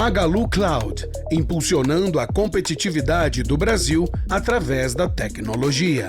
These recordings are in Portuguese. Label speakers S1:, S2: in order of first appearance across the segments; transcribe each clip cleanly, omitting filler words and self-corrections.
S1: Magalu Cloud, impulsionando a competitividade do Brasil através da tecnologia.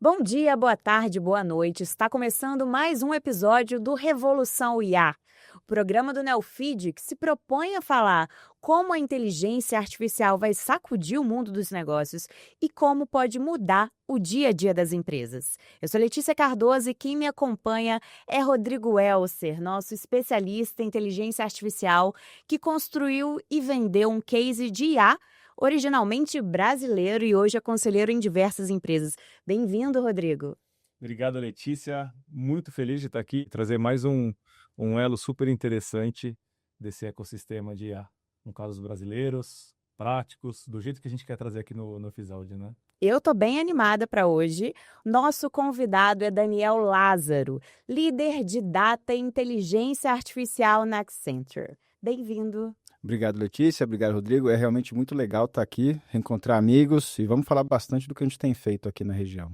S2: Bom dia, boa tarde, boa noite. Está começando mais um episódio do Revolução IA, o programa do Neofeed que se propõe a falar como a inteligência artificial vai sacudir o mundo dos negócios e como pode mudar o dia a dia das empresas. Eu sou Letícia Cardoso e quem me acompanha é Rodrigo Elser, nosso especialista em inteligência artificial que construiu e vendeu um case de IA originalmente brasileiro e hoje é conselheiro em diversas empresas. Bem-vindo, Rodrigo.
S3: Obrigado, Letícia. Muito feliz de estar aqui e trazer mais um elo super interessante desse ecossistema de IA. Com casos brasileiros, práticos, do jeito que a gente quer trazer aqui no episódio, né?
S2: Eu estou bem animada para hoje. Nosso convidado é Daniel Lázaro, líder de Data e Inteligência Artificial na Accenture. Bem-vindo.
S4: Obrigado, Letícia. Obrigado, Rodrigo. É realmente muito legal estar aqui, reencontrar amigos e vamos falar bastante do que a gente tem feito aqui na região.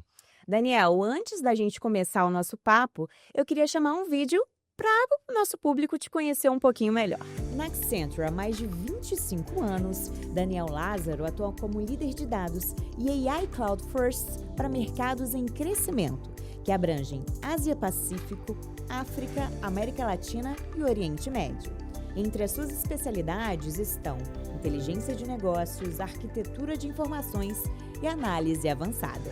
S2: Daniel, antes da gente começar o nosso papo, eu queria chamar um vídeo para o nosso público te conhecer um pouquinho melhor. Na Accenture, há mais de 25 anos, Daniel Lázaro atua como líder de dados e AI Cloud First para mercados em crescimento, que abrangem Ásia-Pacífico, África, América Latina e Oriente Médio. Entre as suas especialidades estão inteligência de negócios, arquitetura de informações e análise avançada.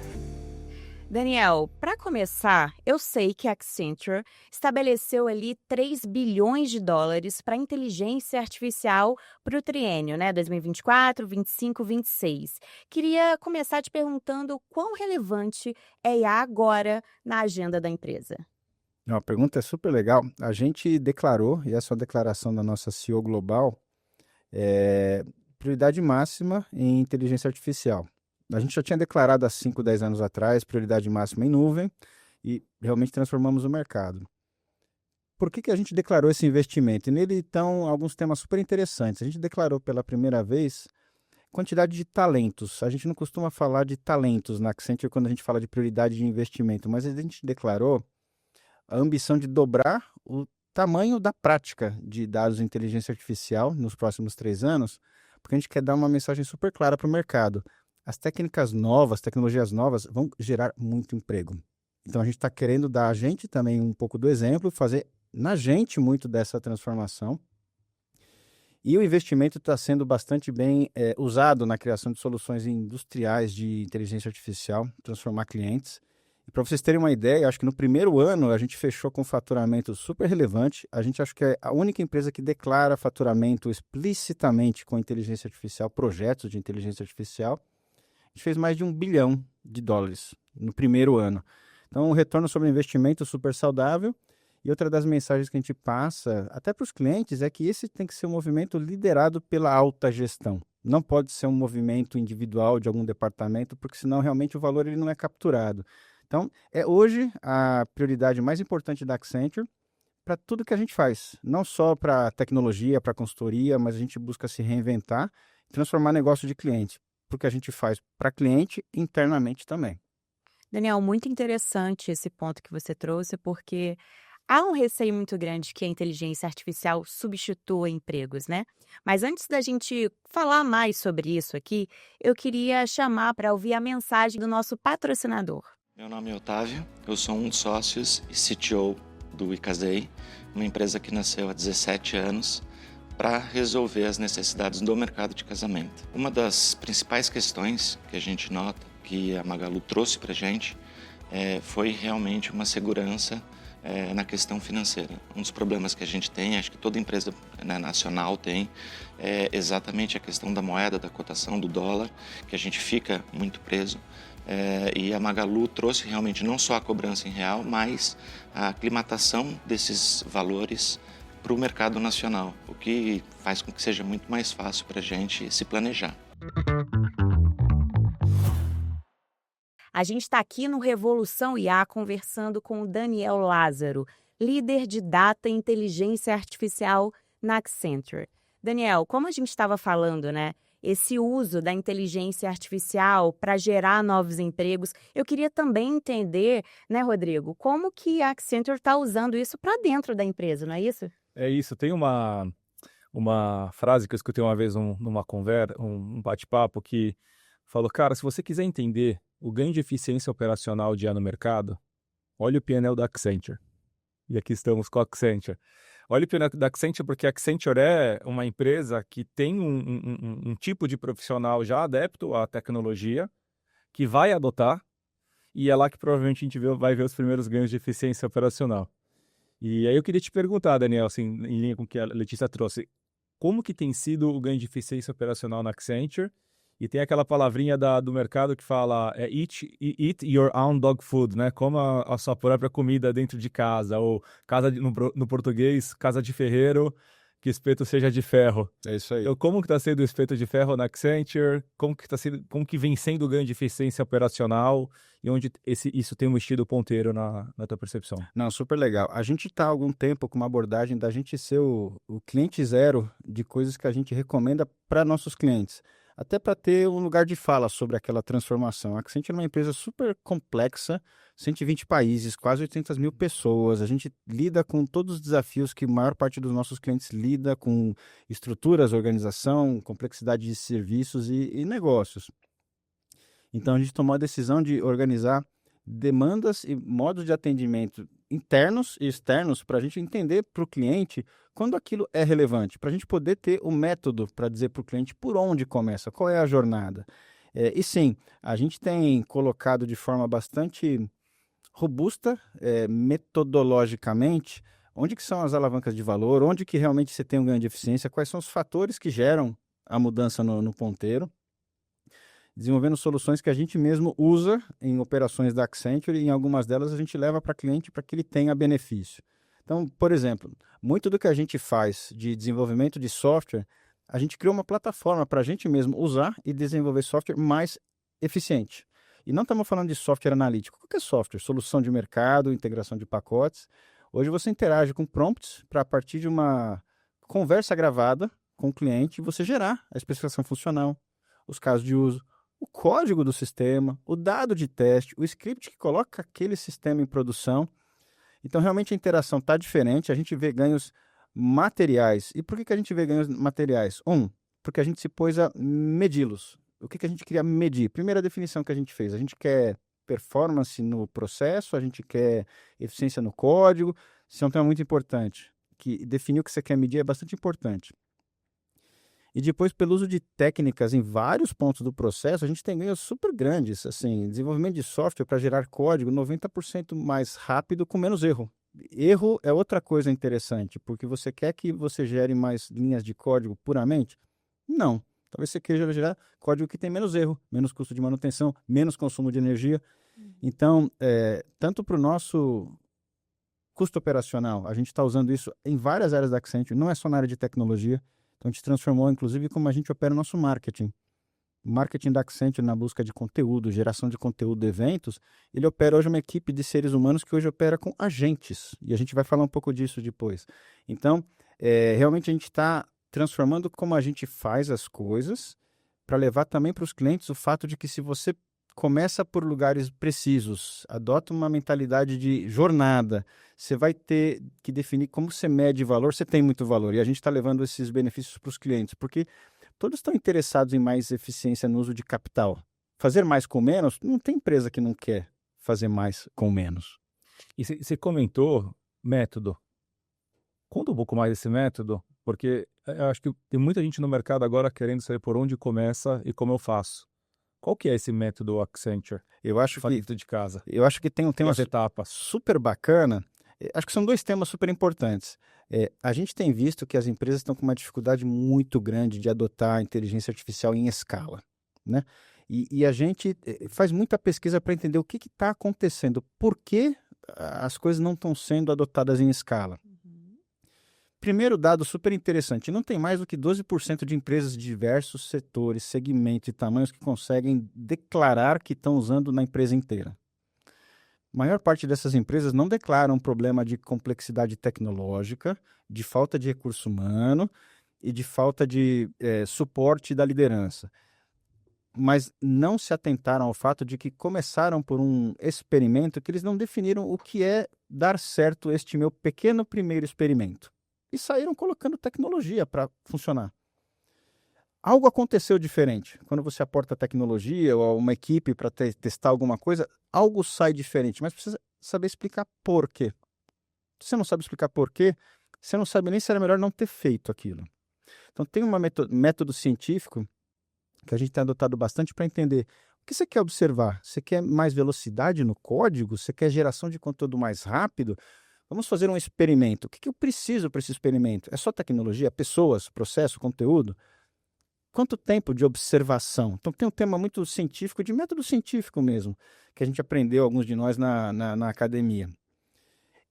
S2: Daniel, para começar, eu sei que a Accenture estabeleceu ali 3 bilhões de dólares para inteligência artificial para o triênio, né? 2024, 25, 26. Queria começar te perguntando quão relevante é IA agora na agenda da empresa.
S4: A pergunta é super legal. A gente declarou, e essa é uma declaração da nossa CEO global, prioridade máxima em inteligência artificial. A gente já tinha declarado há 5, 10 anos atrás, prioridade máxima em nuvem, e realmente transformamos o mercado. Por que a gente declarou esse investimento? E nele estão alguns temas super interessantes. A gente declarou pela primeira vez quantidade de talentos. A gente não costuma falar de talentos na Accenture quando a gente fala de prioridade de investimento, mas a gente declarou a ambição de dobrar o tamanho da prática de dados de inteligência artificial nos próximos 3 anos, porque a gente quer dar uma mensagem super clara para o mercado. As técnicas novas, tecnologias novas vão gerar muito emprego. Então a gente está querendo dar a gente também um pouco do exemplo, fazer na gente muito dessa transformação. E o investimento está sendo bastante bem usado na criação de soluções industriais de inteligência artificial, transformar clientes. E para vocês terem uma ideia, acho que no primeiro ano a gente fechou com faturamento super relevante. A gente acho que é a única empresa que declara faturamento explicitamente com inteligência artificial, projetos de inteligência artificial. A gente fez mais de $1 bilhão no primeiro ano. Então, um retorno sobre investimento super saudável. E outra das mensagens que a gente passa, até para os clientes, é que esse tem que ser um movimento liderado pela alta gestão. Não pode ser um movimento individual de algum departamento, porque senão realmente o valor ele não é capturado. Então, é hoje a prioridade mais importante da Accenture para tudo que a gente faz. Não só para tecnologia, para consultoria, mas a gente busca se reinventar e transformar negócio de cliente. Porque a gente faz para cliente internamente também.
S2: Daniel, muito interessante esse ponto que você trouxe, porque há um receio muito grande que a inteligência artificial substitua empregos, né? Mas antes da gente falar mais sobre isso aqui, eu queria chamar para ouvir a mensagem do nosso patrocinador.
S5: Meu nome é Otávio, eu sou um dos sócios e CTO do Icasei, uma empresa que nasceu há 17 anos para resolver as necessidades do mercado de casamento. Uma das principais questões que a gente nota que a Magalu trouxe para a gente foi realmente uma segurança na questão financeira. Um dos problemas que a gente tem, acho que toda empresa nacional tem, é exatamente a questão da moeda, da cotação do dólar, que a gente fica muito preso. E a Magalu trouxe realmente não só a cobrança em real, mas a aclimatação desses valores para o mercado nacional, o que faz com que seja muito mais fácil para a gente se planejar.
S2: A gente está aqui no Revolução IA conversando com o Daniel Lázaro, líder de Data e Inteligência Artificial na Accenture. Daniel, como a gente estava falando, né? Esse uso da inteligência artificial para gerar novos empregos. Eu queria também entender, né, Rodrigo, como que a Accenture está usando isso para dentro da empresa, não é isso?
S3: É isso, tem uma uma frase que eu escutei uma vez numa conversa, um bate-papo, que falou, cara, se você quiser entender o ganho de eficiência operacional de IA no mercado, olha o P&L da Accenture. E aqui estamos com a Accenture. Olha o P&L da Accenture, porque a Accenture é uma empresa que tem um tipo de profissional já adepto à tecnologia, que vai adotar, e é lá que provavelmente a gente vai ver os primeiros ganhos de eficiência operacional. E aí eu queria te perguntar, Daniel, assim, em linha com o que a Letícia trouxe, como que tem sido o ganho de eficiência operacional na Accenture? E tem aquela palavrinha do mercado que fala eat your own dog food, né? Coma a sua própria comida dentro de casa, ou no português, casa de ferreiro, que o espeto seja de ferro.
S4: É isso aí.
S3: Então, como que está sendo o espeto de ferro na Accenture? Como que vem sendo o ganho de eficiência operacional? E onde isso tem mexido o ponteiro na tua percepção?
S4: Não, super legal. A gente está há algum tempo com uma abordagem da gente ser o cliente zero de coisas que a gente recomenda para nossos clientes. Até para ter um lugar de fala sobre aquela transformação. A Accenture é uma empresa super complexa, 120 países, quase 800 mil pessoas. A gente lida com todos os desafios que a maior parte dos nossos clientes lida, com estruturas, organização, complexidade de serviços e negócios. Então, a gente tomou a decisão de organizar demandas e modos de atendimento internos e externos para a gente entender para o cliente quando aquilo é relevante, para a gente poder ter o método para dizer para o cliente por onde começa, qual é a jornada. E sim, a gente tem colocado de forma bastante robusta, metodologicamente, onde que são as alavancas de valor, onde que realmente você tem um ganho de eficiência, quais são os fatores que geram a mudança no ponteiro, desenvolvendo soluções que a gente mesmo usa em operações da Accenture e em algumas delas a gente leva para cliente para que ele tenha benefício. Então, por exemplo, muito do que a gente faz de desenvolvimento de software, a gente criou uma plataforma para a gente mesmo usar e desenvolver software mais eficiente. E não estamos falando de software analítico, qualquer software, solução de mercado, integração de pacotes. Hoje você interage com prompts para, a partir de uma conversa gravada com o cliente, você gerar a especificação funcional, os casos de uso, o código do sistema, o dado de teste, o script que coloca aquele sistema em produção. Então, realmente a interação está diferente, a gente vê ganhos materiais. E por que a gente vê ganhos materiais? Porque a gente se pôs a medi-los. O que a gente queria medir? Primeira definição que a gente fez, a gente quer performance no processo, a gente quer eficiência no código. Isso é um tema muito importante, que definir o que você quer medir é bastante importante. E depois, pelo uso de técnicas em vários pontos do processo, a gente tem ganhos super grandes. Assim, desenvolvimento de software para gerar código 90% mais rápido com menos erro. Erro é outra coisa interessante, porque você quer que você gere mais linhas de código puramente? Não. Talvez você queira gerar código que tem menos erro, menos custo de manutenção, menos consumo de energia. Então, tanto para o nosso custo operacional, a gente está usando isso em várias áreas da Accenture, não é só na área de tecnologia. Então, a gente transformou, inclusive, como a gente opera o nosso marketing. O marketing da Accenture na busca de conteúdo, geração de conteúdo, eventos, ele opera hoje uma equipe de seres humanos que hoje opera com agentes. E a gente vai falar um pouco disso depois. Então, realmente a gente está transformando como a gente faz as coisas para levar também para os clientes o fato de que se você começa por lugares precisos, adota uma mentalidade de jornada, você vai ter que definir como você mede valor, você tem muito valor. E a gente está levando esses benefícios para os clientes, porque todos estão interessados em mais eficiência no uso de capital. Fazer mais com menos, não tem empresa que não quer fazer mais com menos.
S3: E você comentou método. Conta um pouco mais desse método, porque eu acho que tem muita gente no mercado agora querendo saber por onde começa e como eu faço. Qual que é esse método Accenture?
S4: Eu acho
S3: dentro de casa.
S4: Eu acho que tem um tema
S3: etapas
S4: super bacana. Acho que são dois temas super importantes. A gente tem visto que as empresas estão com uma dificuldade muito grande de adotar a inteligência artificial em escala, né? E a gente faz muita pesquisa para entender o que está acontecendo, por que as coisas não estão sendo adotadas em escala. Primeiro dado super interessante, não tem mais do que 12% de empresas de diversos setores, segmentos e tamanhos que conseguem declarar que estão usando na empresa inteira. A maior parte dessas empresas não declaram problema de complexidade tecnológica, de falta de recurso humano e de falta de suporte da liderança. Mas não se atentaram ao fato de que começaram por um experimento que eles não definiram o que é dar certo este meu pequeno primeiro experimento. e saíram colocando tecnologia para funcionar. Algo aconteceu diferente. Quando você aporta tecnologia ou uma equipe para testar alguma coisa, algo sai diferente, mas precisa saber explicar por quê. Se você não sabe explicar por quê, você não sabe nem se era melhor não ter feito aquilo. Então tem um método científico que a gente tem adotado bastante para entender o que você quer observar. Você quer mais velocidade no código? Você quer geração de conteúdo mais rápido? Vamos fazer um experimento. O que eu preciso para esse experimento? É só tecnologia, pessoas, processo, conteúdo? Quanto tempo de observação? Então tem um tema muito científico, de método científico mesmo, que a gente aprendeu, alguns de nós, na academia.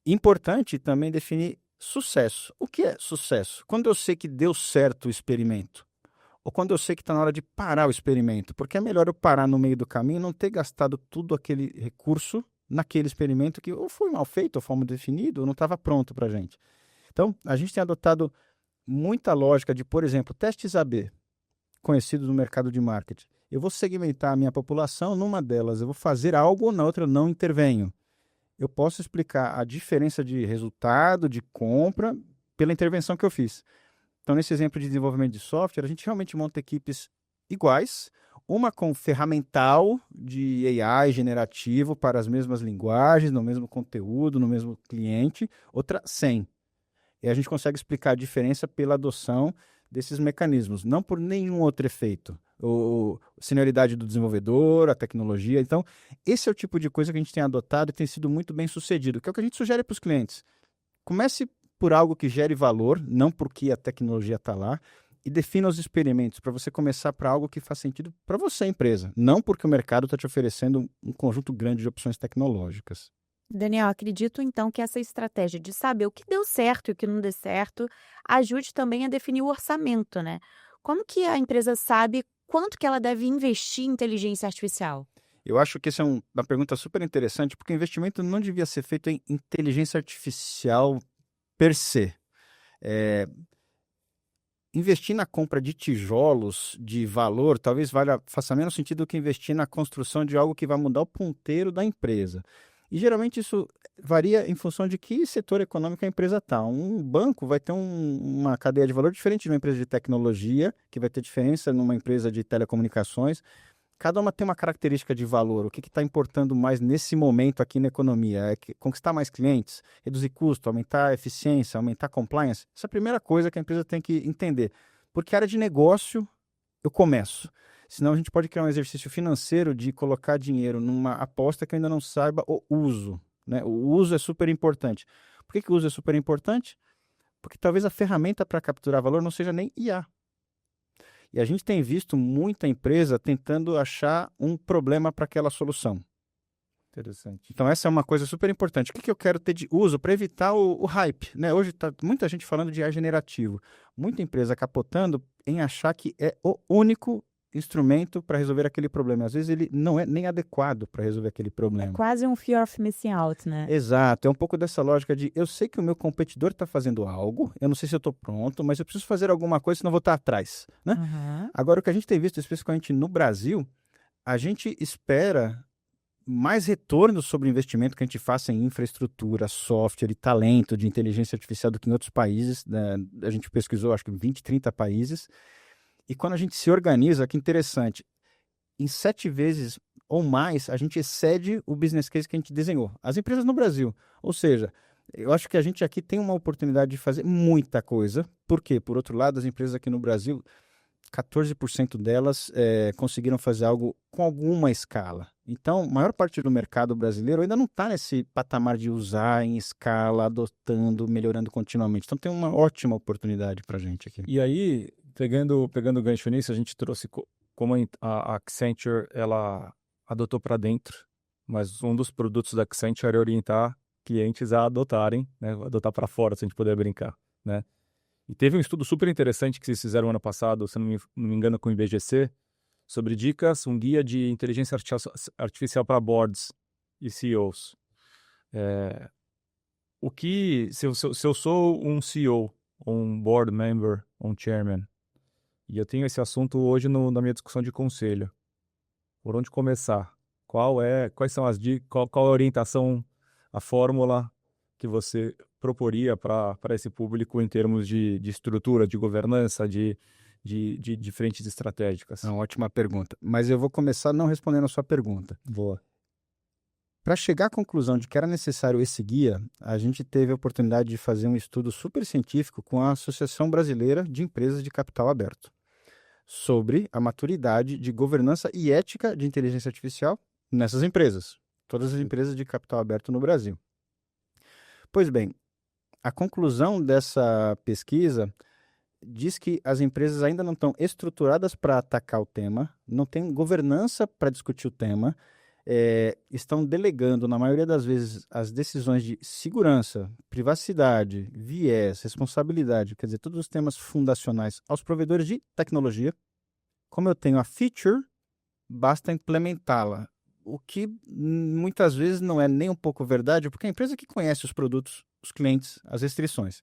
S4: Importante também definir sucesso. O que é sucesso? Quando eu sei que deu certo o experimento. Ou quando eu sei que está na hora de parar o experimento. Porque é melhor eu parar no meio do caminho e não ter gastado tudo aquele recurso naquele experimento que ou foi mal feito, ou foi mal definido, ou não estava pronto para a gente. Então, a gente tem adotado muita lógica de, por exemplo, testes AB, conhecidos no mercado de marketing. Eu vou segmentar a minha população numa delas, eu vou fazer algo ou na outra eu não intervenho. Eu posso explicar a diferença de resultado, de compra, pela intervenção que eu fiz. Então, nesse exemplo de desenvolvimento de software, a gente realmente monta equipes iguais, uma com ferramental de AI generativo para as mesmas linguagens, no mesmo conteúdo, no mesmo cliente, outra sem. E a gente consegue explicar a diferença pela adoção desses mecanismos, não por nenhum outro efeito. A senioridade do desenvolvedor, a tecnologia. Então, esse é o tipo de coisa que a gente tem adotado e tem sido muito bem sucedido, que é o que a gente sugere para os clientes. Comece por algo que gere valor, não porque a tecnologia está lá, e defina os experimentos para você começar para algo que faz sentido para você, empresa, não porque o mercado está te oferecendo um conjunto grande de opções tecnológicas.
S2: Daniel, acredito então que essa estratégia de saber o que deu certo e o que não deu certo ajude também a definir o orçamento, né? Como que a empresa sabe quanto que ela deve investir em inteligência artificial?
S4: Eu acho que essa é uma pergunta super interessante, porque o investimento não devia ser feito em inteligência artificial per se. Investir na compra de tijolos de valor talvez faça menos sentido do que investir na construção de algo que vai mudar o ponteiro da empresa. E geralmente isso varia em função de que setor econômico a empresa está. Um banco vai ter uma cadeia de valor diferente de uma empresa de tecnologia, que vai ter diferença numa empresa de telecomunicações. Cada uma tem uma característica de valor. O que está importando mais nesse momento aqui na economia? É conquistar mais clientes, reduzir custo, aumentar a eficiência, aumentar a compliance? Essa é a primeira coisa que a empresa tem que entender. Porque a área de negócio eu começo. Senão a gente pode criar um exercício financeiro de colocar dinheiro numa aposta que eu ainda não saiba o uso. Né? O uso é super importante. Por que o uso é super importante? Porque talvez a ferramenta para capturar valor não seja nem IA. E a gente tem visto muita empresa tentando achar um problema para aquela solução.
S3: Interessante.
S4: Então essa é uma coisa super importante. O que eu quero ter de uso para evitar o hype? Né? Hoje está muita gente falando de AI generativo. Muita empresa capotando em achar que é o único instrumento para resolver aquele problema. Às vezes ele não é nem adequado para resolver aquele problema.
S2: Quase um fear of missing out, né?
S4: Exato, é um pouco dessa lógica de eu sei que o meu competidor está fazendo algo, eu não sei se eu estou pronto, mas eu preciso fazer alguma coisa, senão eu vou estar atrás. Né?
S2: Uhum.
S4: Agora, o que a gente tem visto, especificamente no Brasil, a gente espera mais retorno sobre o investimento que a gente faça em infraestrutura, software e talento de inteligência artificial do que em outros países. Né? A gente pesquisou, acho que 20, 30 países. E quando a gente se organiza, que interessante, em 7 vezes ou mais, a gente excede o business case que a gente desenhou. As empresas no Brasil. Ou seja, eu acho que a gente aqui tem uma oportunidade de fazer muita coisa. Por quê? Por outro lado, as empresas aqui no Brasil, 14% delas conseguiram fazer algo com alguma escala. Então, a maior parte do mercado brasileiro ainda não está nesse patamar de usar em escala, adotando, melhorando continuamente. Então, tem uma ótima oportunidade para a gente aqui.
S3: E aí, pegando o gancho nisso, a gente trouxe como a Accenture ela adotou para dentro, mas um dos produtos da Accenture é orientar clientes a adotarem, né, adotar para fora, se a gente puder brincar, né? E teve um estudo super interessante que vocês fizeram ano passado, se não me engano, com o IBGC, sobre dicas, um guia de inteligência artificial para boards e CEOs. Se eu sou um CEO, um board member, um chairman, e eu tenho esse assunto hoje na minha discussão de conselho, por onde começar? Quais são as dicas? Qual a orientação, a fórmula que você proporia para esse público em termos de estrutura, de governança, de frentes estratégicas?
S4: É uma ótima pergunta. Mas eu vou começar não respondendo a sua pergunta.
S3: Boa.
S4: Para chegar à conclusão de que era necessário esse guia, a gente teve a oportunidade de fazer um estudo super científico com a Associação Brasileira de Empresas de Capital Aberto sobre a maturidade de governança e ética de inteligência artificial nessas empresas, todas as empresas de capital aberto no Brasil. Pois bem, a conclusão dessa pesquisa diz que as empresas ainda não estão estruturadas para atacar o tema, não têm governança para discutir o tema, estão delegando, na maioria das vezes, as decisões de segurança, privacidade, viés, responsabilidade, quer dizer, todos os temas fundacionais aos provedores de tecnologia. Como eu tenho a feature, basta implementá-la, o que muitas vezes não é nem um pouco verdade, porque é a empresa que conhece os produtos, os clientes, as restrições.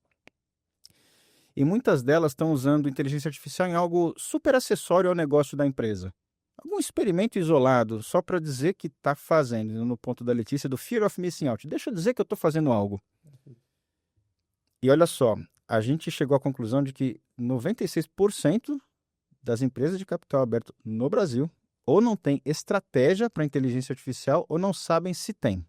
S4: E muitas delas estão usando inteligência artificial em algo super acessório ao negócio da empresa. Algum experimento isolado, só para dizer que está fazendo, no ponto da Letícia, do fear of missing out. Deixa eu dizer que eu estou fazendo algo. E olha só, a gente chegou à conclusão de que 96% das empresas de capital aberto no Brasil ou não tem estratégia para inteligência artificial ou não sabem se tem.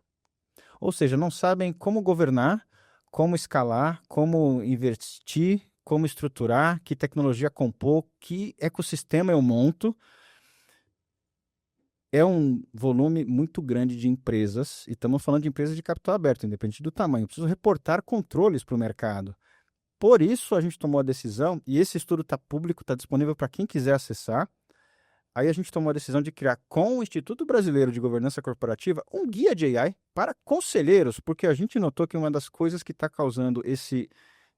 S4: Ou seja, não sabem como governar, como escalar, como investir, como estruturar, que tecnologia compor, que ecossistema eu monto. É um volume muito grande de empresas, e estamos falando de empresas de capital aberto, independente do tamanho. Preciso reportar controles para o mercado. Por isso a gente tomou a decisão, e esse estudo está público, está disponível para quem quiser acessar. Aí a gente tomou a decisão de criar com o Instituto Brasileiro de Governança Corporativa um guia de AI para conselheiros, porque a gente notou que uma das coisas que está causando esse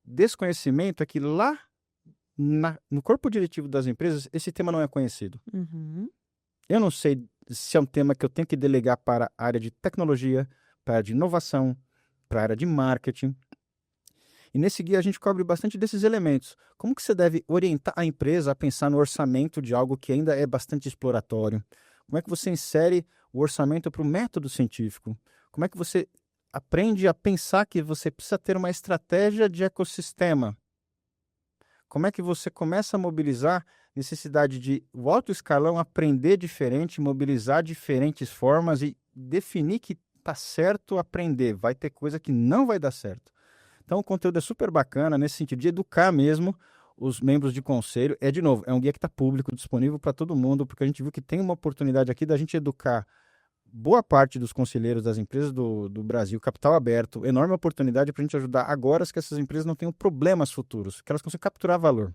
S4: desconhecimento é que lá no corpo diretivo das empresas esse tema não é conhecido.
S2: Uhum.
S4: Eu não sei se é um tema que eu tenho que delegar para a área de tecnologia, para a área de inovação, para a área de marketing. E nesse guia a gente cobre bastante desses elementos. Como que você deve orientar a empresa a pensar no orçamento de algo que ainda é bastante exploratório? Como é que você insere o orçamento para o método científico? Como é que você aprende a pensar que você precisa ter uma estratégia de ecossistema? Como é que você começa a mobilizar necessidade de o alto escalão aprender diferente, mobilizar diferentes formas e definir que está certo aprender. Vai ter coisa que não vai dar certo. Então o conteúdo é super bacana nesse sentido de educar mesmo os membros de conselho. De novo, é um guia que está público, disponível para todo mundo, porque a gente viu que tem uma oportunidade aqui da gente educar boa parte dos conselheiros das empresas do Brasil, capital aberto, enorme oportunidade para a gente ajudar agora que essas empresas não tenham problemas futuros, que elas consigam capturar valor.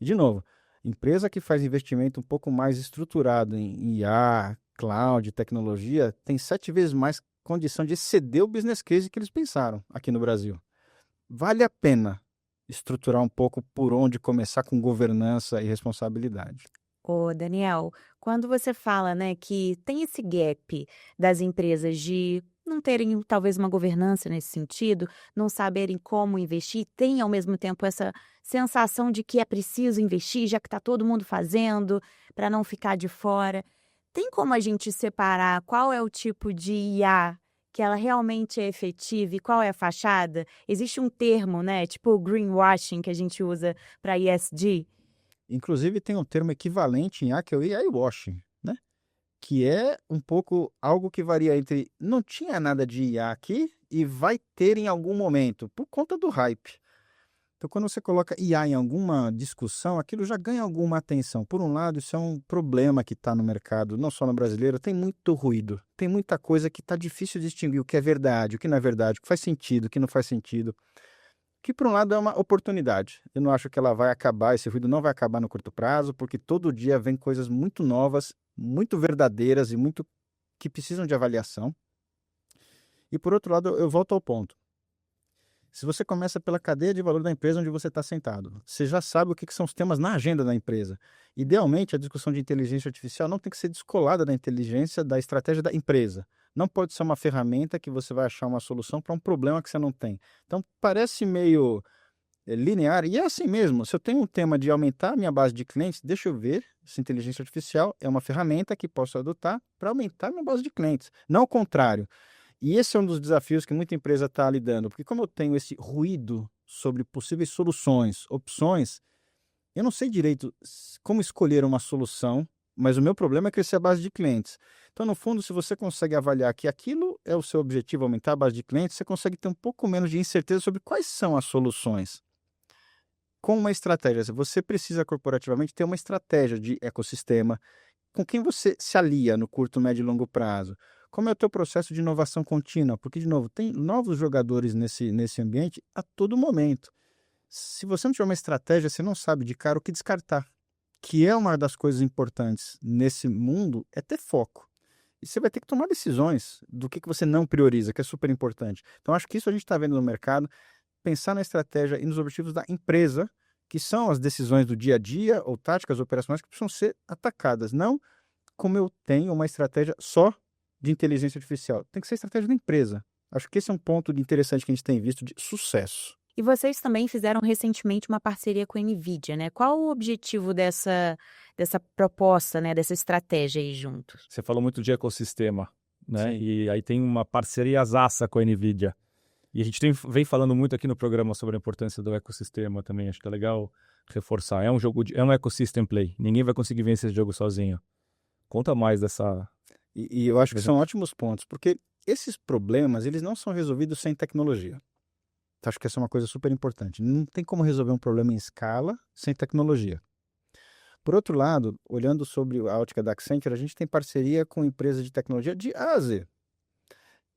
S4: E de novo, empresa que faz investimento um pouco mais estruturado em IA, cloud, tecnologia, tem 7 vezes mais condição de exceder o business case que eles pensaram aqui no Brasil. Vale a pena estruturar um pouco por onde começar com governança e responsabilidade.
S2: Ô, Daniel, quando você fala, né, que tem esse gap das empresas de não terem talvez uma governança nesse sentido, não saberem como investir, tem ao mesmo tempo essa sensação de que é preciso investir, já que está todo mundo fazendo, para não ficar de fora. Tem como a gente separar qual é o tipo de IA que ela realmente é efetiva e qual é a fachada? Existe um termo, né, tipo o greenwashing que a gente usa para ESG?
S4: Inclusive tem um termo equivalente em IA que é o AI washing, né? Que é um pouco algo que varia entre não tinha nada de IA aqui e vai ter em algum momento, por conta do hype. Então, quando você coloca IA em alguma discussão, aquilo já ganha alguma atenção. Por um lado, isso é um problema que está no mercado, não só no brasileiro, tem muito ruído, tem muita coisa que está difícil de distinguir o que é verdade, o que não é verdade, o que faz sentido, o que não faz sentido. Que, por um lado, é uma oportunidade. Eu não acho que ela vai acabar, esse ruído não vai acabar no curto prazo, porque todo dia vem coisas muito novas, muito verdadeiras e muito que precisam de avaliação. E, por outro lado, eu volto ao ponto. Se você começa pela cadeia de valor da empresa onde você está sentado, você já sabe o que são os temas na agenda da empresa. Idealmente, a discussão de inteligência artificial não tem que ser descolada da inteligência, da estratégia da empresa. Não pode ser uma ferramenta que você vai achar uma solução para um problema que você não tem. Então, parece meio linear, e é assim mesmo. Se eu tenho um tema de aumentar a minha base de clientes, deixa eu ver se inteligência artificial é uma ferramenta que posso adotar para aumentar a minha base de clientes. Não o contrário. E esse é um dos desafios que muita empresa está lidando, porque como eu tenho esse ruído sobre possíveis soluções, opções, eu não sei direito como escolher uma solução, mas o meu problema é crescer a base de clientes. Então, no fundo, se você consegue avaliar que aquilo é o seu objetivo, aumentar a base de clientes, você consegue ter um pouco menos de incerteza sobre quais são as soluções. Com uma estratégia, você precisa corporativamente ter uma estratégia de ecossistema, com quem você se alia no curto, médio e longo prazo. Como é o teu processo de inovação contínua? Porque, de novo, tem novos jogadores nesse ambiente a todo momento. Se você não tiver uma estratégia, você não sabe de cara o que descartar, que é uma das coisas importantes nesse mundo, é ter foco. E você vai ter que tomar decisões do que você não prioriza, que é super importante. Então, acho que isso a gente está vendo no mercado, pensar na estratégia e nos objetivos da empresa, que são as decisões do dia a dia ou táticas operacionais que precisam ser atacadas. Não como eu tenho uma estratégia só de inteligência artificial. Tem que ser a estratégia da empresa. Acho que esse é um ponto interessante que a gente tem visto de sucesso.
S2: E vocês também fizeram recentemente uma parceria com a NVIDIA, né? Qual o objetivo dessa proposta, né? Dessa estratégia aí juntos?
S3: Você falou muito de ecossistema, né?
S4: Sim.
S3: E aí tem uma parceria zaça com a NVIDIA. E a gente vem falando muito aqui no programa sobre a importância do ecossistema também. Acho que é legal reforçar. É um ecosystem play. Ninguém vai conseguir vencer esse jogo sozinho. Conta mais dessa...
S4: E eu acho que são ótimos pontos, porque esses problemas, eles não são resolvidos sem tecnologia. Então, acho que essa é uma coisa super importante. Não tem como resolver um problema em escala sem tecnologia. Por outro lado, olhando sobre a ótica da Accenture, a gente tem parceria com empresas de tecnologia de A a Z.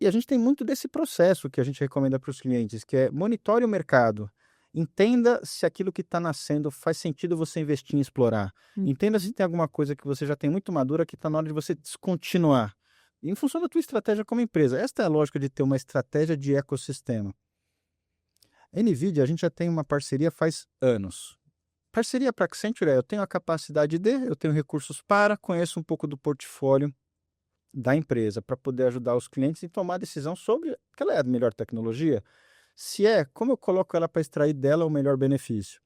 S4: E a gente tem muito desse processo que a gente recomenda para os clientes, que é monitore o mercado. Entenda se aquilo que está nascendo faz sentido você investir em explorar. Entenda se tem alguma coisa que você já tem muito madura que está na hora de você descontinuar. E em função da tua estratégia como empresa. Esta é a lógica de ter uma estratégia de ecossistema. A NVIDIA, a gente já tem uma parceria faz anos. Parceria para a Accenture eu tenho a capacidade eu tenho recursos para, conheço um pouco do portfólio da empresa para poder ajudar os clientes em tomar a decisão sobre qual é a melhor tecnologia, se é, como eu coloco ela para extrair dela o melhor benefício.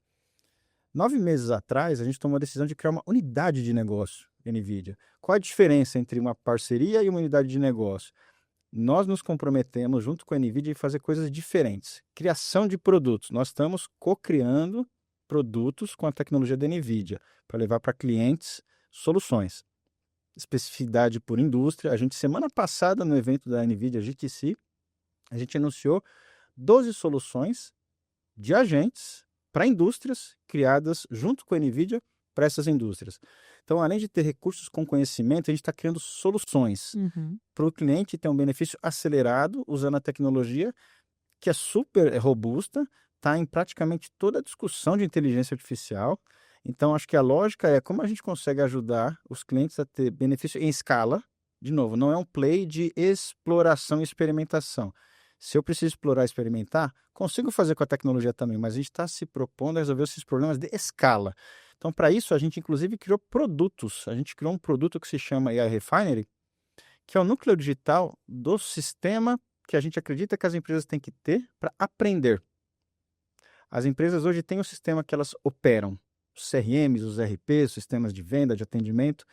S4: 9 meses atrás, a gente tomou a decisão de criar uma unidade de negócio, NVIDIA. Qual a diferença entre uma parceria e uma unidade de negócio? Nós nos comprometemos, junto com a NVIDIA, em fazer coisas diferentes. Criação de produtos. Nós estamos co-criando produtos com a tecnologia da NVIDIA para levar para clientes soluções. Especificidade por indústria. A gente, semana passada, no evento da NVIDIA GTC, a gente anunciou 12 soluções de agentes para indústrias criadas junto com a NVIDIA para essas indústrias. Então, além de ter recursos com conhecimento, a gente está criando soluções para o cliente ter um benefício acelerado usando a tecnologia que é super robusta, está em praticamente toda a discussão de inteligência artificial. Então, acho que a lógica é como a gente consegue ajudar os clientes a ter benefício em escala. De novo, não é um play de exploração e experimentação. Se eu preciso explorar e experimentar, consigo fazer com a tecnologia também, mas a gente está se propondo a resolver esses problemas de escala. Então, para isso, a gente inclusive criou produtos. A gente criou um produto que se chama AI Refinery, que é o núcleo digital do sistema que a gente acredita que as empresas têm que ter para aprender. As empresas hoje têm um sistema que elas operam. Os CRMs, os RPs, sistemas de venda, de atendimento.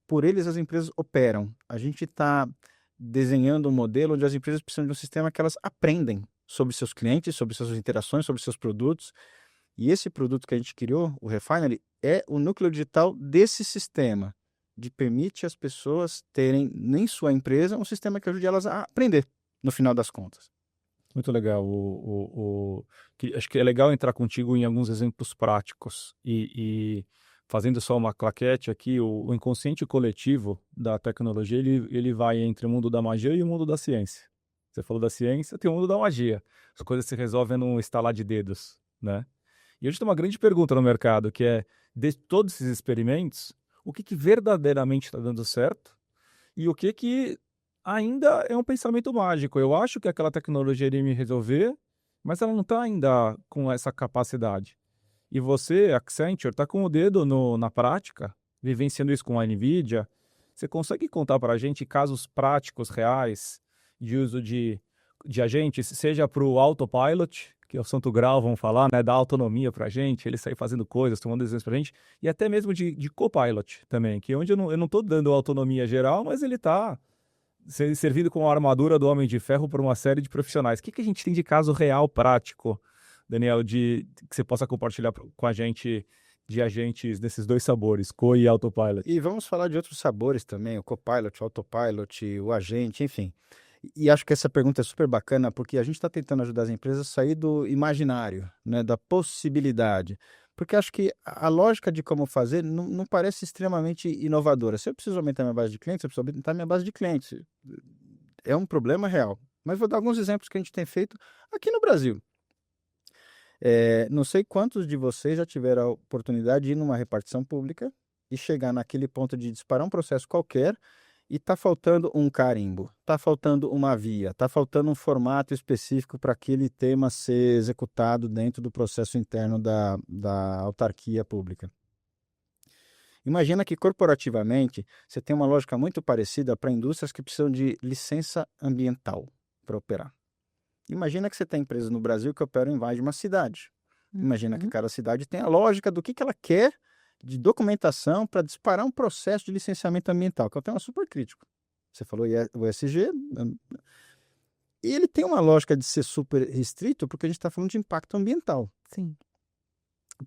S4: Por eles, as empresas operam. A gente está desenhando um modelo onde as empresas precisam de um sistema que elas aprendem sobre seus clientes, sobre suas interações, sobre seus produtos. E esse produto que a gente criou, o Refinery, é o núcleo digital desse sistema, de permite as pessoas terem, em sua empresa, um sistema que ajude elas a aprender, no final das contas.
S3: Muito legal. Acho que é legal entrar contigo em alguns exemplos práticos. E fazendo só uma claquete aqui, o inconsciente coletivo da tecnologia, ele vai entre o mundo da magia e o mundo da ciência. Você falou da ciência, tem o mundo da magia. As coisas se resolvem num estalar de dedos, né? E hoje tem uma grande pergunta no mercado, que é, de todos esses experimentos, o que verdadeiramente está dando certo e o que ainda é um pensamento mágico. Eu acho que aquela tecnologia iria me resolver, mas ela não está ainda com essa capacidade. E você, Accenture, está com o dedo na prática, vivenciando isso com a NVIDIA. Você consegue contar para a gente casos práticos, reais, de uso de agentes, seja para o autopilot, que é o santo grau, vamos falar, né, dar autonomia para a gente, ele sair fazendo coisas, tomando decisões para a gente, e até mesmo de copilot também, que é onde eu não estou dando autonomia geral, mas ele está servido com a armadura do Homem de Ferro por uma série de profissionais. O que a gente tem de caso real, prático, Daniel, que você possa compartilhar com a gente de agentes desses dois sabores, Co e Autopilot?
S4: E vamos falar de outros sabores também, o Copilot, o Autopilot, o agente, enfim. E acho que essa pergunta é super bacana, porque a gente está tentando ajudar as empresas a sair do imaginário, né, da possibilidade. Porque acho que a lógica de como fazer não parece extremamente inovadora. Se eu preciso aumentar minha base de clientes, eu preciso aumentar minha base de clientes. É um problema real. Mas vou dar alguns exemplos que a gente tem feito aqui no Brasil. Não sei quantos de vocês já tiveram a oportunidade de ir numa repartição pública e chegar naquele ponto de disparar um processo qualquer e tá faltando um carimbo, tá faltando uma via, tá faltando um formato específico para aquele tema ser executado dentro do processo interno da autarquia pública. Imagina que corporativamente você tem uma lógica muito parecida para indústrias que precisam de licença ambiental para operar. Imagina que você tem empresas no Brasil que operam em mais de uma cidade. Imagina que cada cidade tem a lógica do que ela quer de documentação para disparar um processo de licenciamento ambiental, que é um tema super crítico. Você falou o ESG, e ele tem uma lógica de ser super restrito porque a gente está falando de impacto ambiental.
S2: Sim.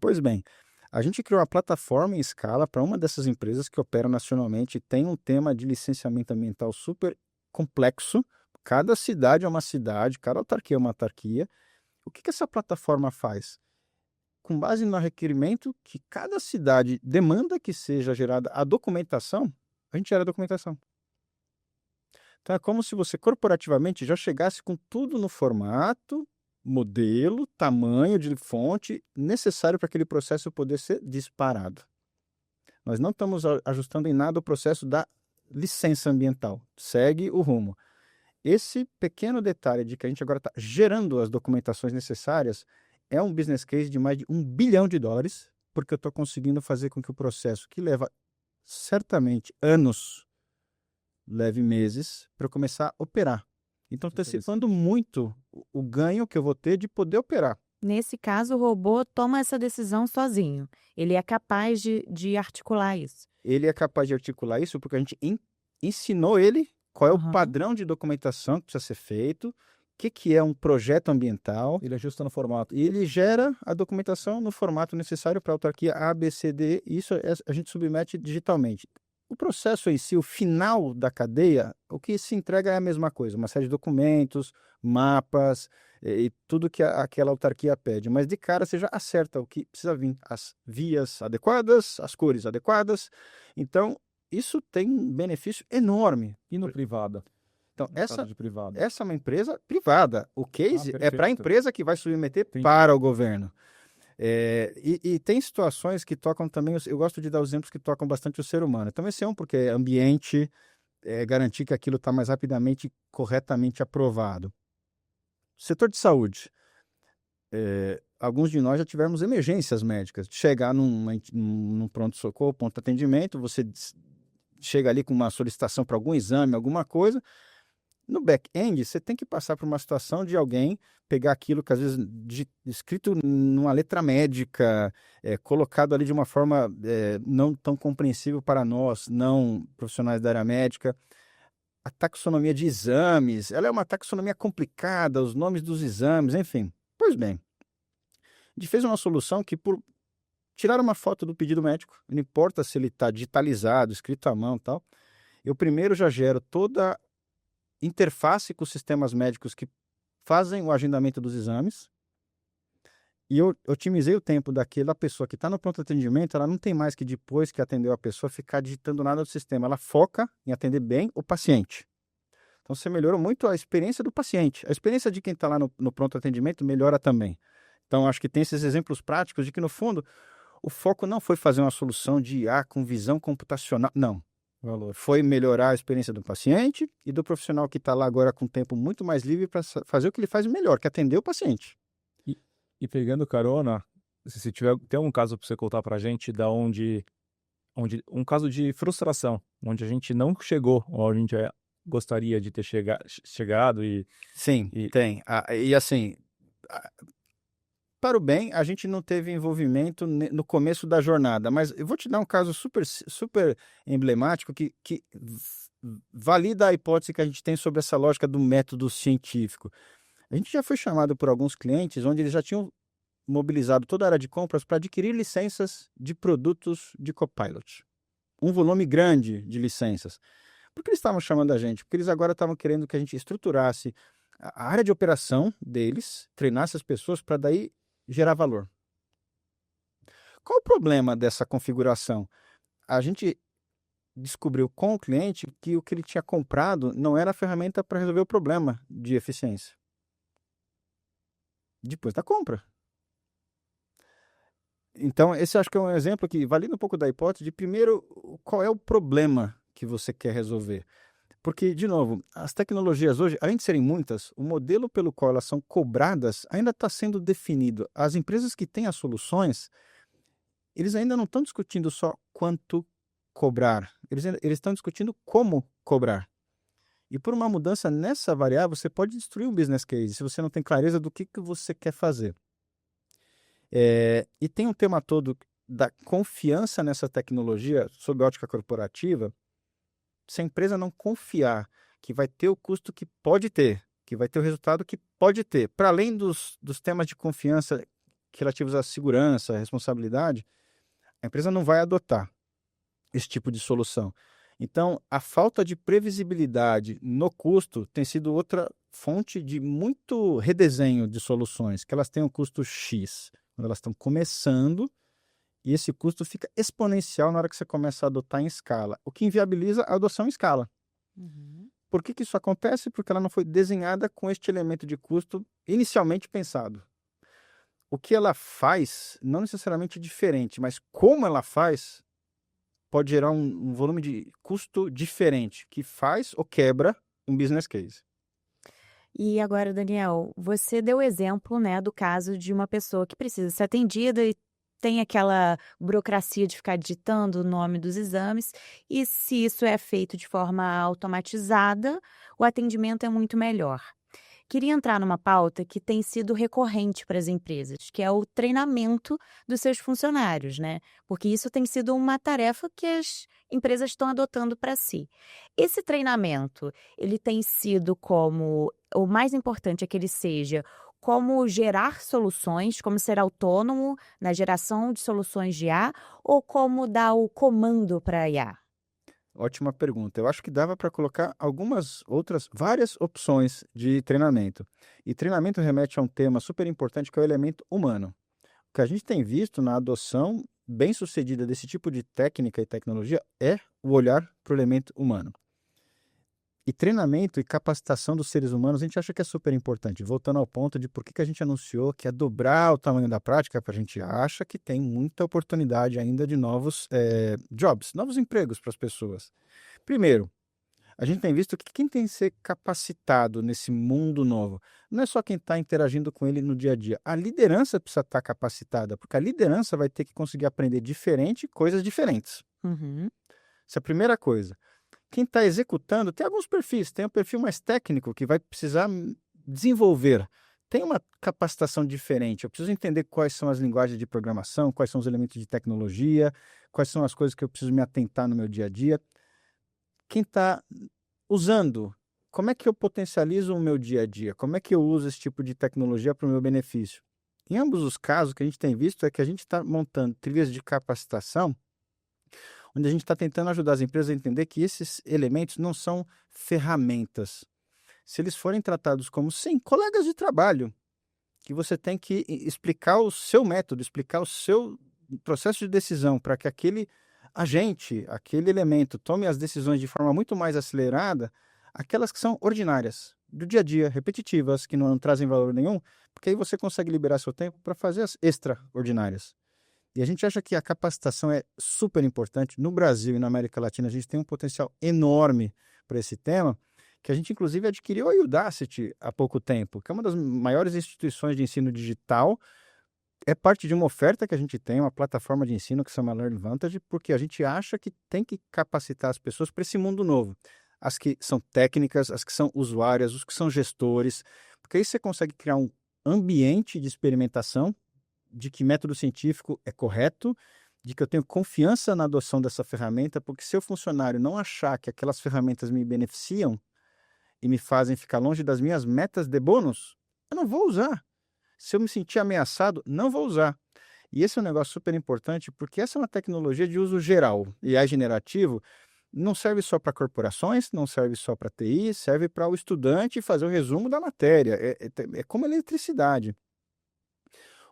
S4: Pois bem, a gente criou uma plataforma em escala para uma dessas empresas que operam nacionalmente e tem um tema de licenciamento ambiental super complexo. Cada cidade é uma cidade, cada autarquia é uma autarquia. O que essa plataforma faz? Com base no requerimento que cada cidade demanda que seja gerada a documentação, a gente gera a documentação. Então é como se você corporativamente já chegasse com tudo no formato, modelo, tamanho de fonte necessário para aquele processo poder ser disparado. Nós não estamos ajustando em nada o processo da licença ambiental. Segue o rumo. Esse pequeno detalhe de que a gente agora está gerando as documentações necessárias é um business case de mais de $1 bilhão, porque eu estou conseguindo fazer com que o processo, que leva certamente anos, leve meses, para eu começar a operar. Então, antecipando muito o ganho que eu vou ter de poder operar.
S2: Nesse caso, o robô toma essa decisão sozinho. Ele é capaz de articular isso.
S4: Ele é capaz de articular isso porque a gente ensinou ele qual é o padrão de documentação que precisa ser feito, o que é um projeto ambiental.
S3: Ele ajusta no formato.
S4: E ele gera a documentação no formato necessário para a autarquia A, B, C, D, e isso a gente submete digitalmente. O processo em si, o final da cadeia, o que se entrega é a mesma coisa, uma série de documentos, mapas e tudo que aquela autarquia pede. Mas de cara você já acerta o que precisa vir, as vias adequadas, as cores adequadas. Então, isso tem um benefício enorme.
S3: E no privado?
S4: Então, essa é uma empresa privada. O case é para a empresa que vai submeter para o governo. E tem situações que tocam também, eu gosto de dar os exemplos que tocam bastante o ser humano. Então, esse é um porque é ambiente, garantir que aquilo está mais rapidamente, corretamente aprovado. Setor de saúde. Alguns de nós já tivemos emergências médicas. Chegar num pronto-socorro, ponto-atendimento, você chega ali com uma solicitação para algum exame, alguma coisa. No back-end, você tem que passar por uma situação de alguém pegar aquilo que às vezes escrito numa letra médica, colocado ali de uma forma não tão compreensível para nós, não profissionais da área médica. A taxonomia de exames, ela é uma taxonomia complicada, os nomes dos exames, enfim. Pois bem, a gente fez uma solução que por tirar uma foto do pedido médico, não importa se ele está digitalizado, escrito à mão e tal, eu primeiro já gero toda interface com os sistemas médicos que fazem o agendamento dos exames e eu otimizei o tempo daquela pessoa que está no pronto atendimento. Ela não tem mais que depois que atendeu a pessoa ficar digitando nada do sistema, ela foca em atender bem o paciente. Então você melhorou muito a experiência do paciente, a experiência de quem está lá no pronto atendimento melhora também. Então acho que tem esses exemplos práticos de que no fundo o foco não foi fazer uma solução de IA com visão computacional, não. Foi melhorar a experiência do paciente e do profissional que está lá agora com tempo muito mais livre para fazer o que ele faz melhor, que é atender o paciente.
S3: E pegando carona, se tem um caso para você contar para a gente onde um caso de frustração, onde a gente não chegou, onde a gente gostaria de ter chegado e...
S4: Sim, tem. E assim, para o bem, a gente não teve envolvimento no começo da jornada, mas eu vou te dar um caso super, super emblemático que valida a hipótese que a gente tem sobre essa lógica do método científico. A gente já foi chamado por alguns clientes onde eles já tinham mobilizado toda a área de compras para adquirir licenças de produtos de Copilot. Um volume grande de licenças. Por que eles estavam chamando a gente? Porque eles agora estavam querendo que a gente estruturasse a área de operação deles, treinasse as pessoas para daí gerar valor. Qual o problema dessa configuração? A gente descobriu com o cliente que o que ele tinha comprado não era a ferramenta para resolver o problema de eficiência. Depois da compra. Então, esse acho que é um exemplo que valida um pouco da hipótese de, primeiro, qual é o problema que você quer resolver. Porque, de novo, as tecnologias hoje, além de serem muitas, o modelo pelo qual elas são cobradas ainda está sendo definido. As empresas que têm as soluções, eles ainda não estão discutindo só quanto cobrar. Eles estão discutindo como cobrar. E por uma mudança nessa variável, você pode destruir um business case se você não tem clareza do que você quer fazer. E tem um tema todo da confiança nessa tecnologia sob a ótica corporativa. Se a empresa não confiar que vai ter o custo que pode ter, que vai ter o resultado que pode ter, para além dos temas de confiança relativos à segurança, à responsabilidade, a empresa não vai adotar esse tipo de solução. Então, a falta de previsibilidade no custo tem sido outra fonte de muito redesenho de soluções, que elas têm um custo X quando elas estão começando, e esse custo fica exponencial na hora que você começa a adotar em escala, o que inviabiliza a adoção em escala.
S2: Uhum.
S4: Por que isso acontece? Porque ela não foi desenhada com este elemento de custo inicialmente pensado. O que ela faz, não necessariamente diferente, mas como ela faz, pode gerar um volume de custo diferente, que faz ou quebra um business case.
S2: E agora, Daniel, você deu o exemplo, né, do caso de uma pessoa que precisa ser atendida e tem aquela burocracia de ficar digitando o nome dos exames, e se isso é feito de forma automatizada, o atendimento é muito melhor. Queria entrar numa pauta que tem sido recorrente para as empresas, que é o treinamento dos seus funcionários, né? Porque isso tem sido uma tarefa que as empresas estão adotando para si. Esse treinamento, ele tem sido como, o mais importante é que ele seja como gerar soluções, como ser autônomo na geração de soluções de IA, ou como dar o comando para a IA?
S4: Ótima pergunta. Eu acho que dava para colocar várias opções de treinamento. E treinamento remete a um tema super importante que é o elemento humano. O que a gente tem visto na adoção bem-sucedida desse tipo de técnica e tecnologia é o olhar para o elemento humano. E treinamento e capacitação dos seres humanos a gente acha que é super importante. Voltando ao ponto de por que a gente anunciou que é dobrar o tamanho da prática, a gente acha que tem muita oportunidade ainda de novos jobs, novos empregos para as pessoas. Primeiro, a gente tem visto que quem tem que ser capacitado nesse mundo novo não é só quem está interagindo com ele no dia a dia. A liderança precisa estar capacitada, porque a liderança vai ter que conseguir aprender coisas diferentes.
S2: Uhum.
S4: Essa é a primeira coisa. Quem está executando, tem alguns perfis, tem um perfil mais técnico que vai precisar desenvolver. Tem uma capacitação diferente, eu preciso entender quais são as linguagens de programação, quais são os elementos de tecnologia, quais são as coisas que eu preciso me atentar no meu dia a dia. Quem está usando, como é que eu potencializo o meu dia a dia? Como é que eu uso esse tipo de tecnologia para o meu benefício? Em ambos os casos, o que a gente tem visto é que a gente está montando trilhas de capacitação onde a gente está tentando ajudar as empresas a entender que esses elementos não são ferramentas. Se eles forem tratados como, sim, colegas de trabalho, que você tem que explicar o seu método, explicar o seu processo de decisão para que aquele agente, aquele elemento tome as decisões de forma muito mais acelerada, aquelas que são ordinárias, do dia a dia, repetitivas, que não trazem valor nenhum, porque aí você consegue liberar seu tempo para fazer as extraordinárias. E a gente acha que a capacitação é super importante. No Brasil e na América Latina, a gente tem um potencial enorme para esse tema, que a gente, inclusive, adquiriu a Udacity há pouco tempo, que é uma das maiores instituições de ensino digital. É parte de uma oferta que a gente tem, uma plataforma de ensino que se chama Learn Vantage, porque a gente acha que tem que capacitar as pessoas para esse mundo novo. As que são técnicas, as que são usuárias, os que são gestores, porque aí você consegue criar um ambiente de experimentação de que método científico é correto, de que eu tenho confiança na adoção dessa ferramenta, porque se o funcionário não achar que aquelas ferramentas me beneficiam e me fazem ficar longe das minhas metas de bônus, eu não vou usar. Se eu me sentir ameaçado, não vou usar. E esse é um negócio super importante, porque essa é uma tecnologia de uso geral. AI generativo não serve só para corporações, não serve só para TI, serve para o estudante fazer o resumo da matéria. É como eletricidade.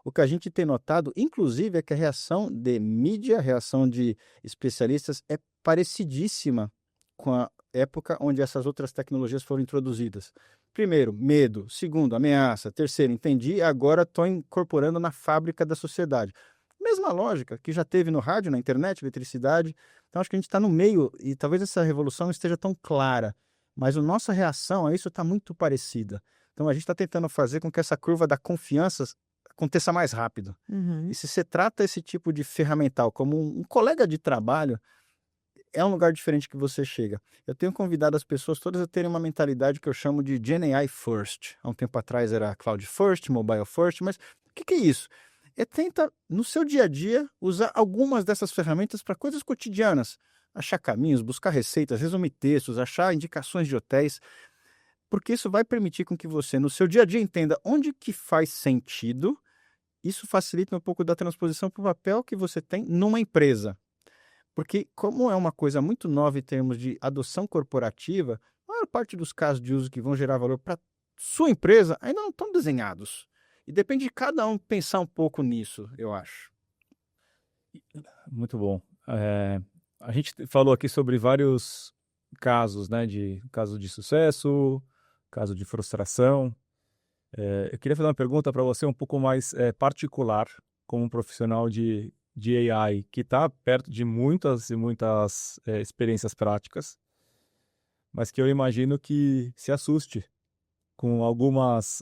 S4: O que a gente tem notado, inclusive, é que a reação de mídia, a reação de especialistas é parecidíssima com a época onde essas outras tecnologias foram introduzidas. Primeiro, medo. Segundo, ameaça. Terceiro, entendi, agora estou incorporando na fábrica da sociedade. Mesma lógica que já teve no rádio, na internet, eletricidade. Então, acho que a gente está no meio e talvez essa revolução não esteja tão clara, mas a nossa reação a isso está muito parecida. Então, a gente está tentando fazer com que essa curva da confiança aconteça mais rápido.
S2: Uhum.
S4: E se você trata esse tipo de ferramental como um colega de trabalho, é um lugar diferente que você chega. Eu tenho convidado as pessoas todas a terem uma mentalidade que eu chamo de Gen AI First. Há um tempo atrás era Cloud First, Mobile First, mas o que é isso? Tenta, no seu dia a dia, usar algumas dessas ferramentas para coisas cotidianas. Achar caminhos, buscar receitas, resumir textos, achar indicações de hotéis, porque isso vai permitir com que você, no seu dia a dia, entenda onde que faz sentido. Isso facilita um pouco da transposição para o papel que você tem numa empresa. Porque, como é uma coisa muito nova em termos de adoção corporativa, a maior parte dos casos de uso que vão gerar valor para sua empresa ainda não estão desenhados. E depende de cada um pensar um pouco nisso, eu acho.
S3: Muito bom. A gente falou aqui sobre vários casos, né? Caso de sucesso, caso de frustração. Eu queria fazer uma pergunta para você um pouco mais particular, como um profissional de AI, que está perto de muitas e muitas experiências práticas, mas que eu imagino que se assuste com algumas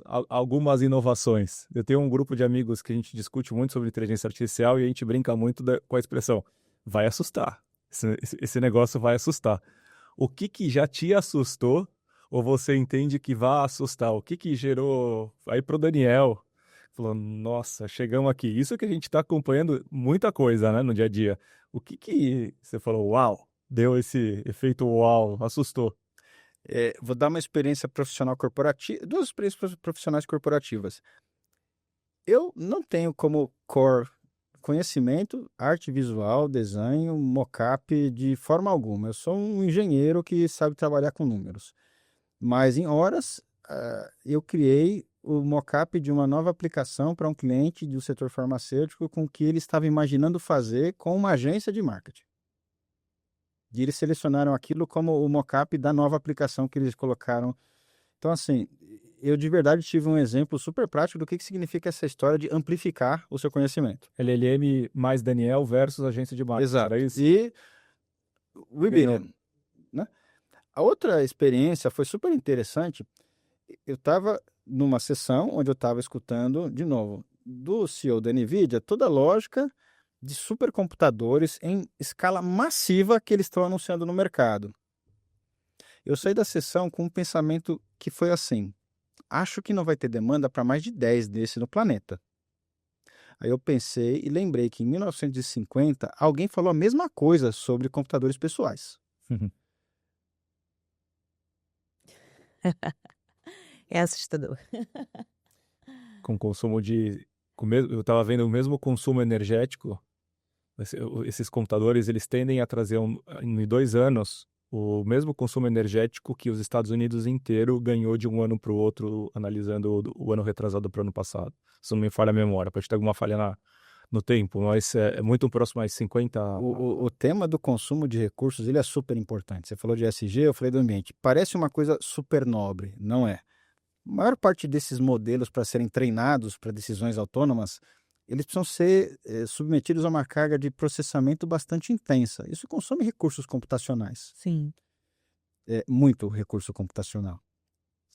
S3: inovações. Eu tenho um grupo de amigos que a gente discute muito sobre inteligência artificial e a gente brinca muito com a expressão, vai assustar, esse negócio vai assustar. O que já te assustou ou você entende que vai assustar? O que gerou aí para o Daniel? Falou, nossa, chegamos aqui. Isso que a gente está acompanhando muita coisa, né, no dia a dia. O que você falou, uau, deu esse efeito uau, assustou?
S4: Vou dar uma experiência profissional corporativa, duas experiências profissionais corporativas. Eu não tenho como core conhecimento, arte visual, desenho, mockup de forma alguma. Eu sou um engenheiro que sabe trabalhar com números. Mas em horas, eu criei o mockup de uma nova aplicação para um cliente do setor farmacêutico com o que ele estava imaginando fazer com uma agência de marketing. E eles selecionaram aquilo como o mockup da nova aplicação que eles colocaram. Então, assim, eu de verdade tive um exemplo super prático do que significa essa história de amplificar o seu conhecimento.
S3: LLM mais Daniel versus agência de marketing.
S4: Exato.
S3: Era isso?
S4: E we beat it, né? A outra experiência foi super interessante. Eu estava numa sessão onde eu estava escutando, de novo, do CEO da NVIDIA, toda a lógica de supercomputadores em escala massiva que eles estão anunciando no mercado. Eu saí da sessão com um pensamento que foi assim, acho que não vai ter demanda para mais de 10 desse no planeta. Aí eu pensei e lembrei que em 1950 alguém falou a mesma coisa sobre computadores pessoais.
S2: É assustador.
S3: Com consumo eu estava vendo o mesmo consumo energético. Esses computadores, eles tendem a trazer em 2 anos o mesmo consumo energético que os Estados Unidos inteiro ganhou de um ano para o outro, analisando o ano retrasado para o ano passado. Se não me falha a memória, pode ter alguma falha no tempo, mas é muito próximo a 50...
S4: O tema do consumo de recursos, ele é super importante. Você falou de ESG, eu falei do ambiente. Parece uma coisa super nobre, não é? A maior parte desses modelos para serem treinados para decisões autônomas, eles precisam ser submetidos a uma carga de processamento bastante intensa. Isso consome recursos computacionais.
S2: Sim.
S4: Muito recurso computacional.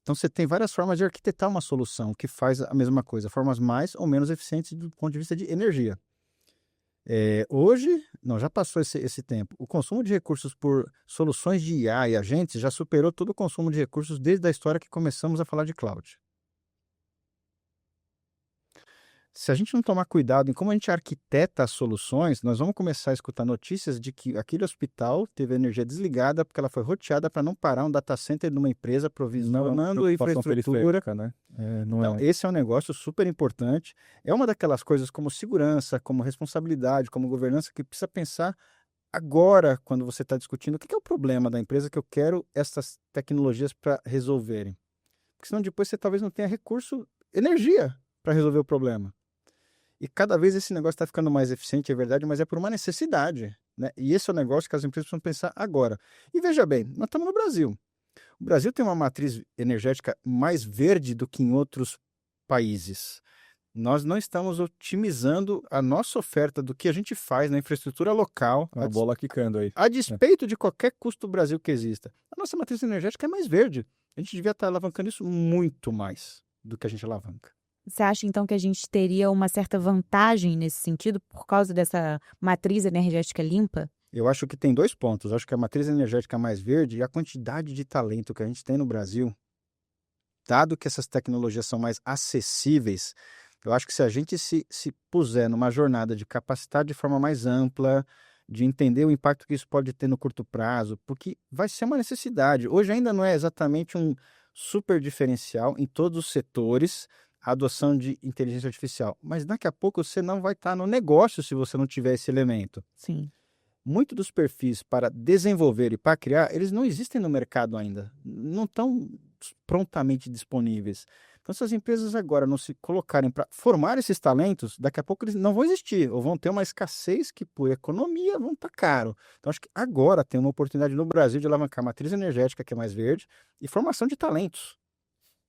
S4: Então, você tem várias formas de arquitetar uma solução que faz a mesma coisa, formas mais ou menos eficientes do ponto de vista de energia. Hoje, não, já passou esse tempo. O consumo de recursos por soluções de IA e agentes já superou todo o consumo de recursos desde a história que começamos a falar de cloud. Se a gente não tomar cuidado em como a gente arquiteta as soluções, nós vamos começar a escutar notícias de que aquele hospital teve a energia desligada porque ela foi roteada para não parar um data center de uma empresa
S3: Não,
S4: provisionando
S3: preocupação
S4: infraestrutura.
S3: periférica, né? Não
S4: Então,
S3: é.
S4: esse é um negócio super importante. É uma daquelas coisas como segurança, como responsabilidade, como governança, que precisa pensar agora, quando você está discutindo o que é o problema da empresa que eu quero essas tecnologias para resolverem. Porque senão depois você talvez não tenha recurso, energia para resolver o problema. E cada vez esse negócio está ficando mais eficiente, é verdade, mas é por uma necessidade, né? E esse é o negócio que as empresas precisam pensar agora. E veja bem, nós estamos no Brasil. O Brasil tem uma matriz energética mais verde do que em outros países. Nós não estamos otimizando a nossa oferta do que a gente faz na infraestrutura local,
S3: A bola quicando aí.
S4: a despeito de qualquer custo do Brasil que exista. A nossa matriz energética é mais verde. A gente devia estar alavancando isso muito mais do que a gente alavanca.
S2: Você acha, então, que a gente teria uma certa vantagem nesse sentido por causa dessa matriz energética limpa?
S4: Eu acho que tem 2 pontos. Eu acho que a matriz energética mais verde e a quantidade de talento que a gente tem no Brasil, dado que essas tecnologias são mais acessíveis, eu acho que se a gente se puser numa jornada de capacitar de forma mais ampla, de entender o impacto que isso pode ter no curto prazo, porque vai ser uma necessidade. Hoje ainda não é exatamente um super diferencial em todos os setores a adoção de inteligência artificial, mas daqui a pouco você não vai estar no negócio se você não tiver esse elemento.
S2: Sim.
S4: Muitos dos perfis para desenvolver e para criar, eles não existem no mercado ainda, não estão prontamente disponíveis. Então, se as empresas agora não se colocarem para formar esses talentos, daqui a pouco eles não vão existir, ou vão ter uma escassez que, por economia, vão estar caro. Então, acho que agora tem uma oportunidade no Brasil de alavancar a matriz energética, que é mais verde, e formação de talentos.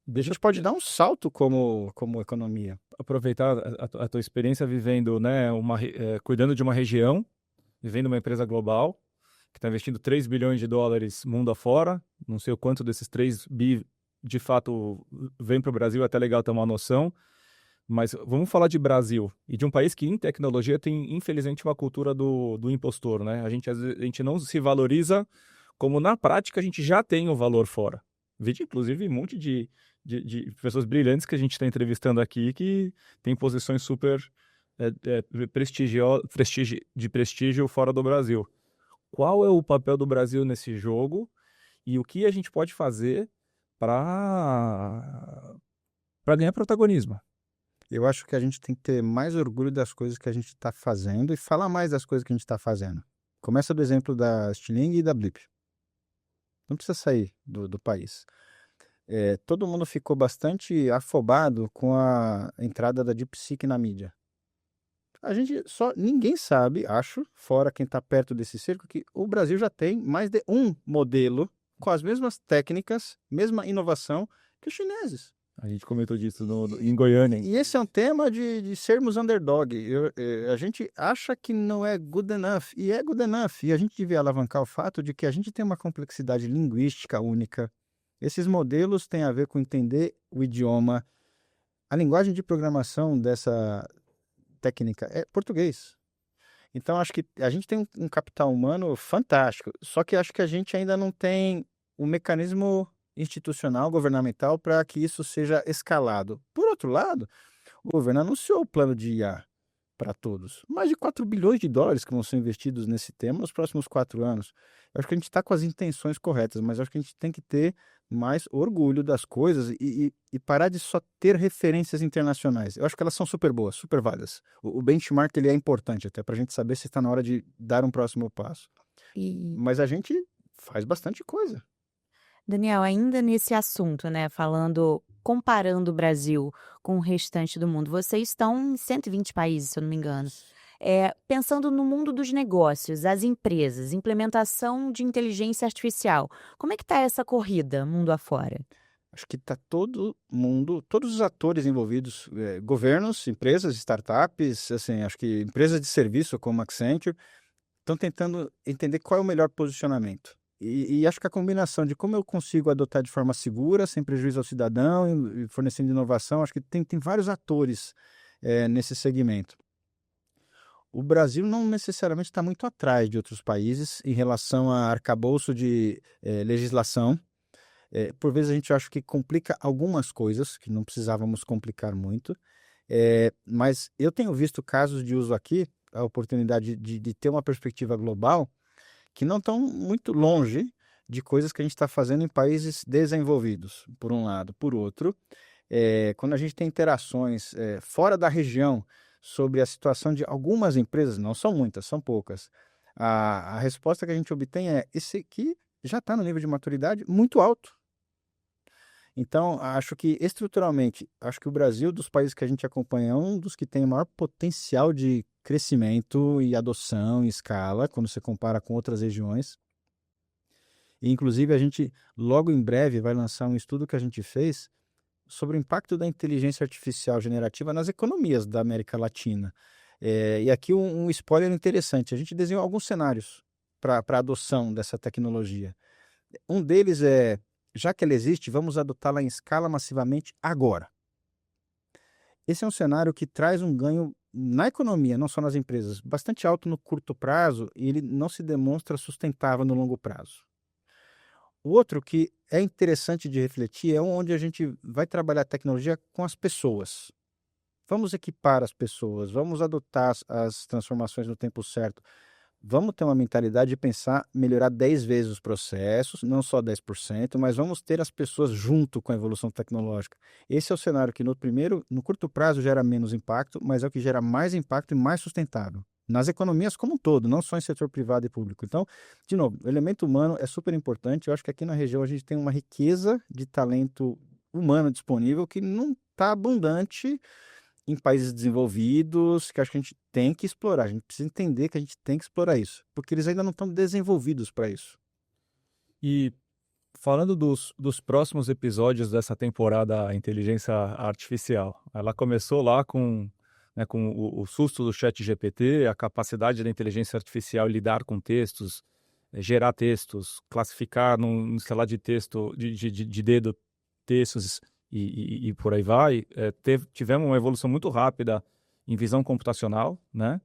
S4: A gente pode dar um salto como economia.
S3: Aproveitar a tua experiência vivendo, né, cuidando de uma região, vivendo uma empresa global, que está investindo 3 bilhões de dólares mundo afora. Não sei o quanto desses 3 bi, de fato, vem para o Brasil, é até legal ter uma noção. Mas vamos falar de Brasil e de um país que, em tecnologia, tem, infelizmente, uma cultura do impostor, né? A gente não se valoriza como, na prática, a gente já tem o valor fora. Veja, inclusive, um monte de pessoas brilhantes que a gente está entrevistando aqui que tem posições super de prestígio fora do Brasil. Qual é o papel do Brasil nesse jogo e o que a gente pode fazer para ganhar protagonismo?
S4: Eu acho que a gente tem que ter mais orgulho das coisas que a gente está fazendo e falar mais das coisas que a gente está fazendo. Começa do exemplo da Stiling e da Blip. Não precisa sair do país. Todo mundo ficou bastante afobado com a entrada da DeepSeek na mídia. Ninguém sabe, acho, fora quem está perto desse cerco, que o Brasil já tem mais de um modelo com as mesmas técnicas, mesma inovação que os chineses.
S3: A gente comentou disso em Goiânia.
S4: E esse é um tema de sermos underdog. A gente acha que não é good enough, e é good enough. E a gente devia alavancar o fato de que a gente tem uma complexidade linguística única. Esses modelos têm a ver com entender o idioma. A linguagem de programação dessa técnica é português. Então, acho que a gente tem um capital humano fantástico, só que acho que a gente ainda não tem um mecanismo institucional, governamental, para que isso seja escalado. Por outro lado, o governo anunciou o plano de IA para todos. Mais de 4 bilhões de dólares que vão ser investidos nesse tema nos próximos 4 anos. Eu acho que a gente está com as intenções corretas, mas eu acho que a gente tem que ter mais orgulho das coisas e parar de só ter referências internacionais. Eu acho que elas são super boas, super válidas. O benchmark ele é importante até para a gente saber se está na hora de dar um próximo passo. Mas a gente faz bastante coisa.
S2: Daniel, ainda nesse assunto, né, comparando o Brasil com o restante do mundo, vocês estão em 120 países, se eu não me engano. Pensando no mundo dos negócios, as empresas, implementação de inteligência artificial, como é que está essa corrida mundo afora?
S4: Acho que está todo mundo, todos os atores envolvidos, governos, empresas, startups, assim, acho que empresas de serviço como a Accenture, estão tentando entender qual é o melhor posicionamento. E acho que a combinação de como eu consigo adotar de forma segura, sem prejuízo ao cidadão e fornecendo inovação, acho que tem vários atores nesse segmento. O Brasil não necessariamente está muito atrás de outros países em relação a arcabouço de legislação. Por vezes a gente acha que complica algumas coisas que não precisávamos complicar muito. Mas eu tenho visto casos de uso aqui, a oportunidade de ter uma perspectiva global, que não estão muito longe de coisas que a gente está fazendo em países desenvolvidos, por um lado. Por outro, quando a gente tem interações fora da região sobre a situação de algumas empresas, não são muitas, são poucas, a resposta que a gente obtém é: esse aqui já está no nível de maturidade muito alto. Então, acho que estruturalmente, acho que o Brasil, dos países que a gente acompanha, é um dos que tem o maior potencial de crescimento e adoção em escala, quando você compara com outras regiões. E, inclusive, a gente, logo em breve, vai lançar um estudo que a gente fez sobre o impacto da inteligência artificial generativa nas economias da América Latina. E aqui um spoiler interessante: a gente desenhou alguns cenários para a adoção dessa tecnologia. Um deles é: já que ela existe, vamos adotá-la em escala massivamente agora. Esse é um cenário que traz um ganho na economia, não só nas empresas, bastante alto no curto prazo, e ele não se demonstra sustentável no longo prazo. O outro que é interessante de refletir é onde a gente vai trabalhar a tecnologia com as pessoas. Vamos equipar as pessoas, vamos adotar as transformações no tempo certo. Vamos ter uma mentalidade de pensar, melhorar 10 vezes os processos, não só 10%, mas vamos ter as pessoas junto com a evolução tecnológica. Esse é o cenário que no curto prazo gera menos impacto, mas é o que gera mais impacto e mais sustentável. Nas economias como um todo, não só em setor privado e público. Então, de novo, o elemento humano é super importante. Eu acho que aqui na região a gente tem uma riqueza de talento humano disponível que não está abundante em países desenvolvidos, que acho que a gente tem que explorar. A gente precisa entender que a gente tem que explorar isso, porque eles ainda não estão desenvolvidos para isso.
S3: E falando dos próximos episódios dessa temporada Inteligência Artificial, ela começou lá com o susto do ChatGPT, a capacidade da inteligência artificial lidar com textos, gerar textos, classificar num sei lá de texto, de dedo textos e por aí vai. Tivemos uma evolução muito rápida em visão computacional, né?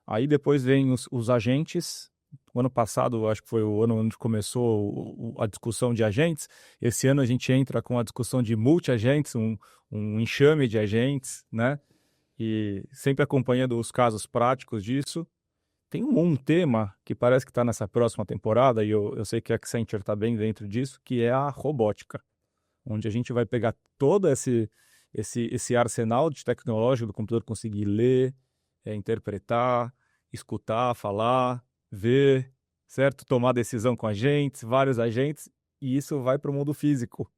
S3: Aí depois vem os agentes. O ano passado, acho que foi o ano onde começou a discussão de agentes. Esse ano a gente entra com a discussão de multi-agentes, um enxame de agentes, né? E sempre acompanhando os casos práticos disso. Tem um tema que parece que está nessa próxima temporada, e eu sei que a Accenture está bem dentro disso, que é a robótica, onde a gente vai pegar todo esse arsenal de tecnológico do computador, conseguir ler, interpretar, escutar, falar, ver, certo? Tomar decisão com agentes, vários agentes, e isso vai para o mundo físico.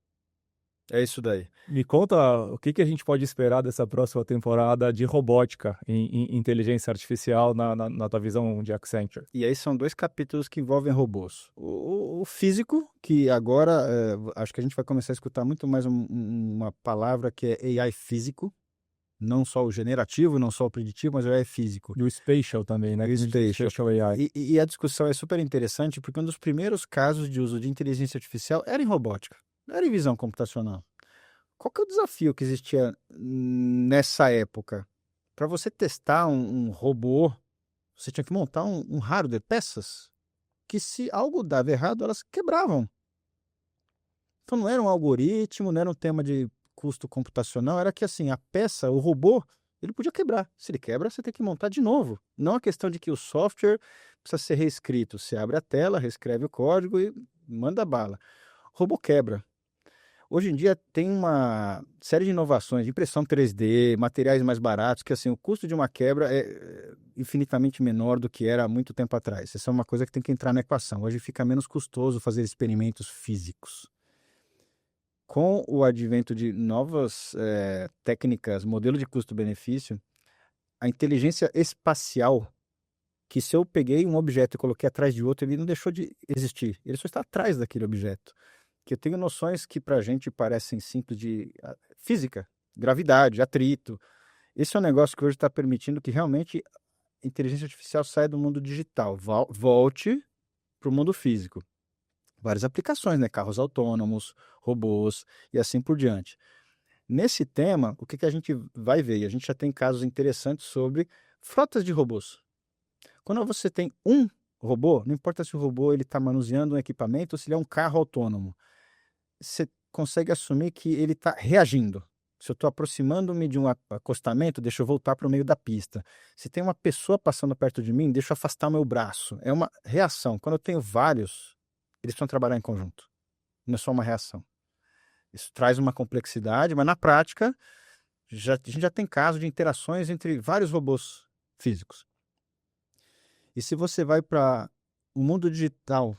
S4: É isso daí.
S3: Me conta o que a gente pode esperar dessa próxima temporada de robótica em inteligência artificial na tua visão de Accenture.
S4: E aí são 2 capítulos que envolvem robôs. O físico, que agora acho que a gente vai começar a escutar muito mais uma palavra que é AI físico. Não só o generativo, não só o preditivo, mas o AI físico.
S3: E o spatial também, né?
S4: O spatial
S3: AI.
S4: E a discussão é super interessante porque um dos primeiros casos de uso de inteligência artificial era em robótica, não era em visão computacional. Qual que é o desafio que existia nessa época? Para você testar um robô, você tinha que montar um hardware, peças, que se algo dava errado, elas quebravam. Então não era um algoritmo, não era um tema de custo computacional, era que assim, a peça, o robô, ele podia quebrar. Se ele quebra, você tem que montar de novo. Não a questão de que o software precisa ser reescrito. Você abre a tela, reescreve o código e manda bala. O robô quebra. Hoje em dia tem uma série de inovações, de impressão 3D, materiais mais baratos, que assim, o custo de uma quebra é infinitamente menor do que era há muito tempo atrás. Essa é uma coisa que tem que entrar na equação. Hoje fica menos custoso fazer experimentos físicos. Com o advento de novas técnicas, modelo de custo-benefício, a inteligência espacial, que se eu peguei um objeto e coloquei atrás de outro, ele não deixou de existir, ele só está atrás daquele objeto. Que eu tenho noções que para a gente parecem simples de física, gravidade, atrito. Esse é um negócio que hoje está permitindo que realmente a inteligência artificial saia do mundo digital, volte para o mundo físico. Várias aplicações, né? Carros autônomos, robôs e assim por diante. Nesse tema, o que a gente vai ver? A gente já tem casos interessantes sobre frotas de robôs. Quando você tem um robô, não importa se o robô está manuseando um equipamento ou se ele é um carro autônomo, você consegue assumir que ele está reagindo. Se eu estou aproximando-me de um acostamento, deixa eu voltar para o meio da pista. Se tem uma pessoa passando perto de mim, deixa eu afastar o meu braço. É uma reação. Quando eu tenho vários, eles precisam trabalhar em conjunto. Não é só uma reação. Isso traz uma complexidade, mas na prática, a gente já tem casos de interações entre vários robôs físicos. E se você vai para o mundo digital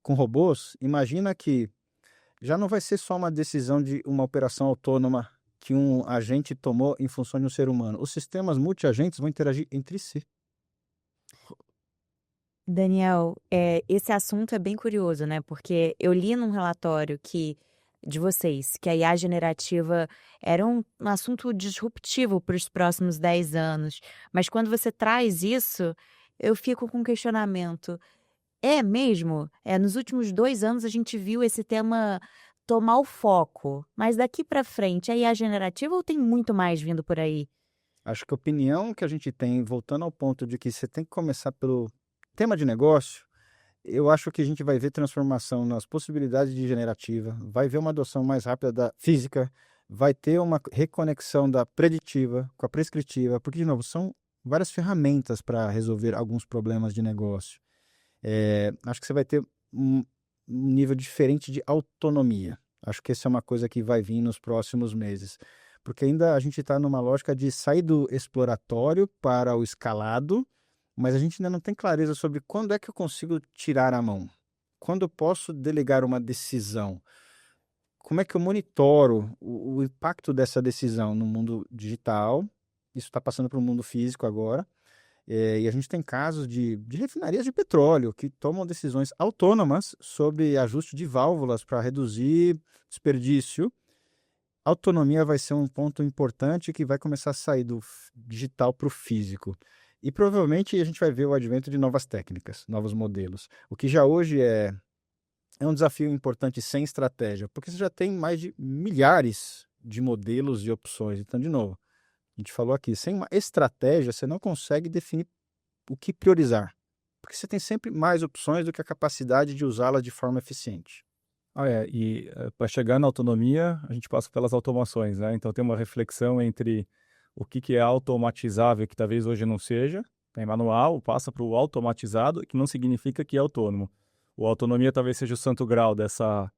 S4: com robôs, imagina que já não vai ser só uma decisão de uma operação autônoma que um agente tomou em função de um ser humano. Os sistemas multiagentes vão interagir entre si.
S2: Daniel, esse assunto é bem curioso, né? Porque eu li num relatório de vocês que a IA generativa era um assunto disruptivo para os próximos 10 anos. Mas quando você traz isso, eu fico com um questionamento. É mesmo? Nos últimos 2 anos a gente viu esse tema tomar o foco. Mas daqui para frente, a IA generativa ou tem muito mais vindo por aí?
S4: Acho que a opinião que a gente tem, voltando ao ponto de que você tem que começar pelo tema de negócio, eu acho que a gente vai ver transformação nas possibilidades de generativa, vai ver uma adoção mais rápida da física, vai ter uma reconexão da preditiva com a prescritiva, porque, de novo, são várias ferramentas para resolver alguns problemas de negócio. Acho que você vai ter um nível diferente de autonomia. Acho que essa é uma coisa que vai vir nos próximos meses. Porque ainda a gente está numa lógica de sair do exploratório para o escalado, mas a gente ainda não tem clareza sobre quando é que eu consigo tirar a mão. Quando eu posso delegar uma decisão. Como é que eu monitoro o impacto dessa decisão no mundo digital? Isso está passando para o mundo físico agora. E a gente tem casos de refinarias de petróleo que tomam decisões autônomas sobre ajuste de válvulas para reduzir desperdício. Autonomia vai ser um ponto importante que vai começar a sair do digital para o físico. E provavelmente a gente vai ver o advento de novas técnicas, novos modelos. O que já hoje é um desafio importante sem estratégia, porque você já tem mais de milhares de modelos e opções. Então, de novo, a gente falou aqui, sem uma estratégia, você não consegue definir o que priorizar. Porque você tem sempre mais opções do que a capacidade de usá-las de forma eficiente.
S3: Para chegar na autonomia, a gente passa pelas automações, né? Então tem uma reflexão entre o que é automatizável, que talvez hoje não seja, tem manual, passa para o automatizado, que não significa que é autônomo. A autonomia talvez seja o santo grau dessa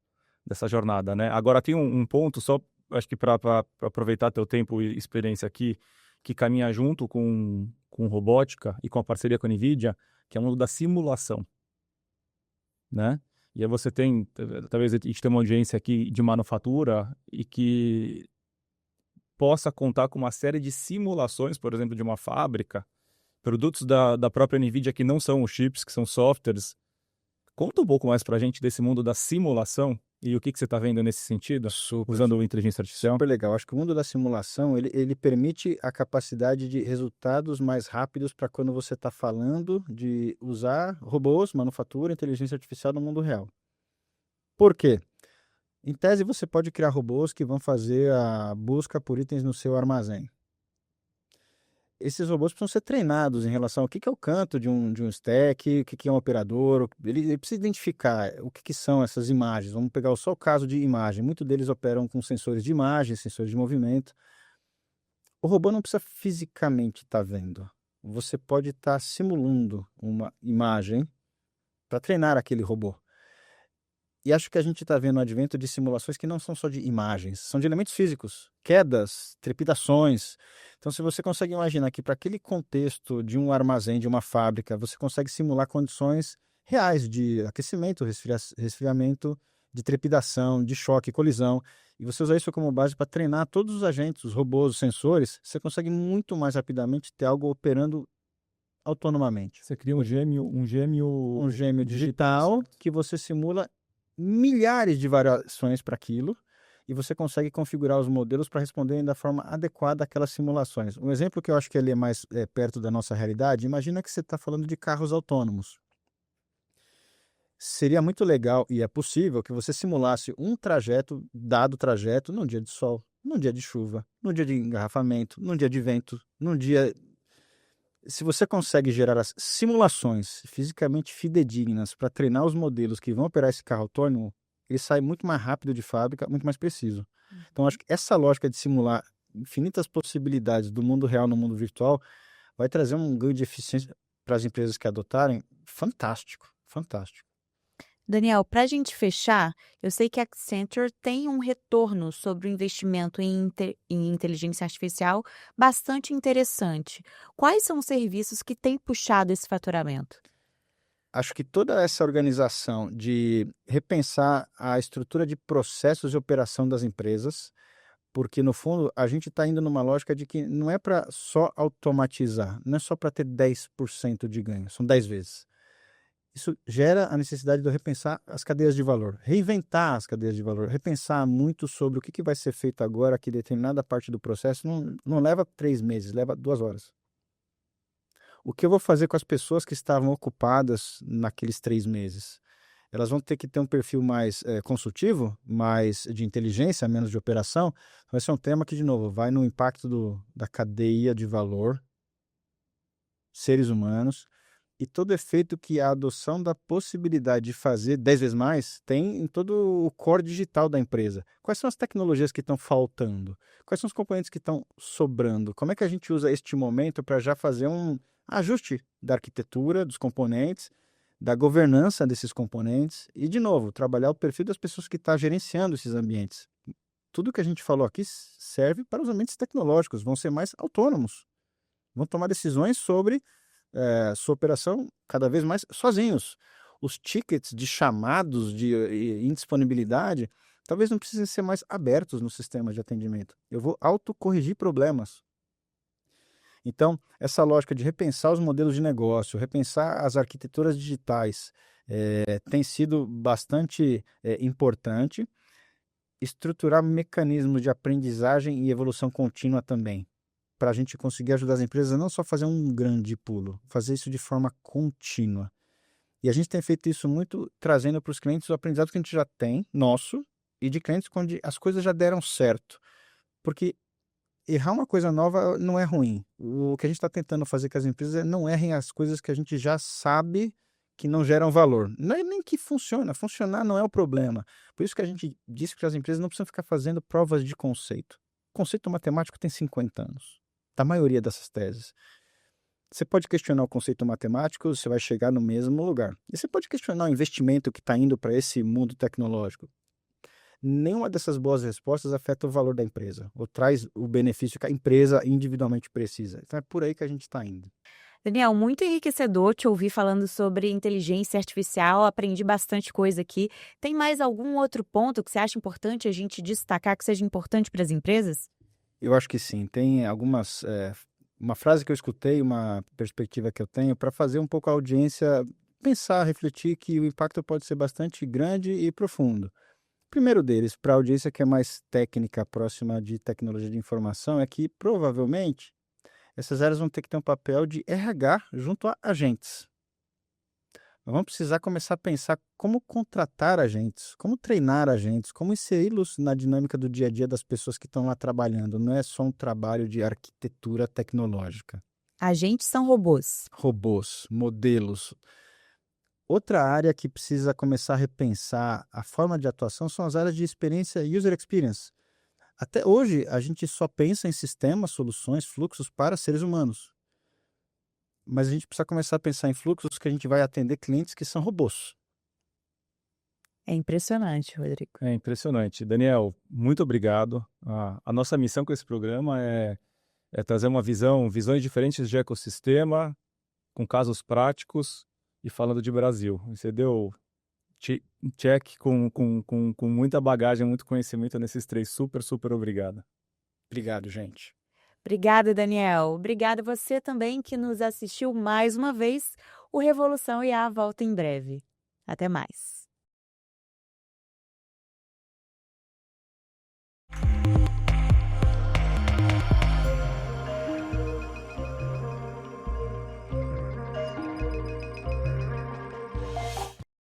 S3: jornada, né? Agora tem um ponto, só acho que para aproveitar teu tempo e experiência aqui, que caminha junto com robótica e com a parceria com a NVIDIA, que é o mundo da simulação, né? E aí você tem, talvez a gente tenha uma audiência aqui de manufatura e que possa contar com uma série de simulações, por exemplo, de uma fábrica, produtos da própria NVIDIA que não são os chips, que são softwares. Conta um pouco mais para a gente desse mundo da simulação e o que você está vendo nesse sentido, usando a inteligência artificial.
S4: Super legal. Acho que o mundo da simulação, ele permite a capacidade de resultados mais rápidos para quando você está falando de usar robôs, manufatura, inteligência artificial no mundo real. Por quê? Em tese, você pode criar robôs que vão fazer a busca por itens no seu armazém. Esses robôs precisam ser treinados em relação ao que é o canto de um stack, o que é um operador. Ele precisa identificar o que são essas imagens. Vamos pegar só o caso de imagem. Muitos deles operam com sensores de imagem, sensores de movimento. O robô não precisa fisicamente estar vendo. Você pode estar simulando uma imagem para treinar aquele robô. E acho que a gente está vendo o advento de simulações que não são só de imagens, são de elementos físicos, quedas, trepidações. Então, se você consegue imaginar que para aquele contexto de um armazém, de uma fábrica, você consegue simular condições reais de aquecimento, resfriamento, de trepidação, de choque, colisão, e você usar isso como base para treinar todos os agentes, os robôs, os sensores, você consegue muito mais rapidamente ter algo operando autonomamente.
S3: Você cria um gêmeo
S4: digital que você simula milhares de variações para aquilo e você consegue configurar os modelos para responder da forma adequada àquelas simulações. Um exemplo que eu acho que ele é mais perto da nossa realidade, imagina que você está falando de carros autônomos. Seria muito legal e é possível que você simulasse um dado trajeto num dia de sol, num dia de chuva, num dia de engarrafamento, num dia de vento, num dia... Se você consegue gerar as simulações fisicamente fidedignas para treinar os modelos que vão operar esse carro autônomo, ele sai muito mais rápido de fábrica, muito mais preciso. Então, acho que essa lógica de simular infinitas possibilidades do mundo real no mundo virtual vai trazer um ganho de eficiência para as empresas que adotarem fantástico, fantástico.
S2: Daniel, para a gente fechar, eu sei que a Accenture tem um retorno sobre o investimento em inteligência artificial bastante interessante. Quais são os serviços que têm puxado esse faturamento?
S4: Acho que toda essa organização de repensar a estrutura de processos e operação das empresas, porque no fundo a gente está indo numa lógica de que não é para só automatizar, não é só para ter 10% de ganho, são 10 vezes. Isso gera a necessidade de eu repensar as cadeias de valor, reinventar as cadeias de valor, repensar muito sobre o que vai ser feito agora, que determinada parte do processo não leva 3 meses, leva 2 horas. O que eu vou fazer com as pessoas que estavam ocupadas naqueles 3 meses? Elas vão ter que ter um perfil mais consultivo, mais de inteligência, menos de operação. Vai ser um tema que, de novo, vai no impacto da cadeia de valor, seres humanos, e todo o efeito que a adoção da possibilidade de fazer 10 vezes mais tem em todo o core digital da empresa. Quais são as tecnologias que estão faltando? Quais são os componentes que estão sobrando? Como é que a gente usa este momento para já fazer um ajuste da arquitetura, dos componentes, da governança desses componentes e, de novo, trabalhar o perfil das pessoas que estão gerenciando esses ambientes? Tudo que a gente falou aqui serve para os ambientes tecnológicos, vão ser mais autônomos, vão tomar decisões sobre sua operação cada vez mais sozinhos. Os tickets de chamados de indisponibilidade talvez não precisem ser mais abertos no sistema de atendimento. Eu vou autocorrigir problemas. Então, essa lógica de repensar os modelos de negócio, repensar as arquiteturas digitais, tem sido bastante importante. Estruturar mecanismos de aprendizagem e evolução contínua também, para a gente conseguir ajudar as empresas a não só fazer um grande pulo, fazer isso de forma contínua. E a gente tem feito isso muito trazendo para os clientes o aprendizado que a gente já tem, nosso, e de clientes onde as coisas já deram certo. Porque errar uma coisa nova não é ruim. O que a gente está tentando fazer com as empresas é não errem as coisas que a gente já sabe que não geram valor. Não é nem que funciona, funcionar não é o problema. Por isso que a gente disse que as empresas não precisam ficar fazendo provas de conceito. O conceito matemático tem 50 anos. Da maioria dessas teses. Você pode questionar o conceito matemático, você vai chegar no mesmo lugar. E você pode questionar o investimento que está indo para esse mundo tecnológico. Nenhuma dessas boas respostas afeta o valor da empresa, ou traz o benefício que a empresa individualmente precisa. Então é por aí que a gente está indo.
S2: Daniel, muito enriquecedor te ouvir falando sobre inteligência artificial, aprendi bastante coisa aqui. Tem mais algum outro ponto que você acha importante a gente destacar, que seja importante para as empresas?
S4: Eu acho que sim. Tem algumas... uma frase que eu escutei, uma perspectiva que eu tenho, para fazer um pouco a audiência pensar, refletir que o impacto pode ser bastante grande e profundo. O primeiro deles, para a audiência que é mais técnica, próxima de tecnologia de informação, é que provavelmente essas áreas vão ter que ter um papel de RH junto a agentes. Nós vamos precisar começar a pensar como contratar agentes, como treinar agentes, como inseri-los na dinâmica do dia a dia das pessoas que estão lá trabalhando. Não é só um trabalho de arquitetura tecnológica.
S2: Agentes são robôs.
S4: Robôs, modelos. Outra área que precisa começar a repensar a forma de atuação são as áreas de experiência, user experience. Até hoje, a gente só pensa em sistemas, soluções, fluxos para seres humanos. Mas a gente precisa começar a pensar em fluxos que a gente vai atender clientes que são robôs.
S2: É impressionante, Rodrigo.
S3: É impressionante. Daniel, muito obrigado. A nossa missão com esse programa é trazer visões diferentes de ecossistema, com casos práticos e falando de Brasil. Você deu check com muita bagagem, muito conhecimento nesses 3. Super, super obrigado.
S4: Obrigado, gente.
S2: Obrigada, Daniel. Obrigada a você também que nos assistiu mais uma vez. O Revolução IA volta em breve. Até mais.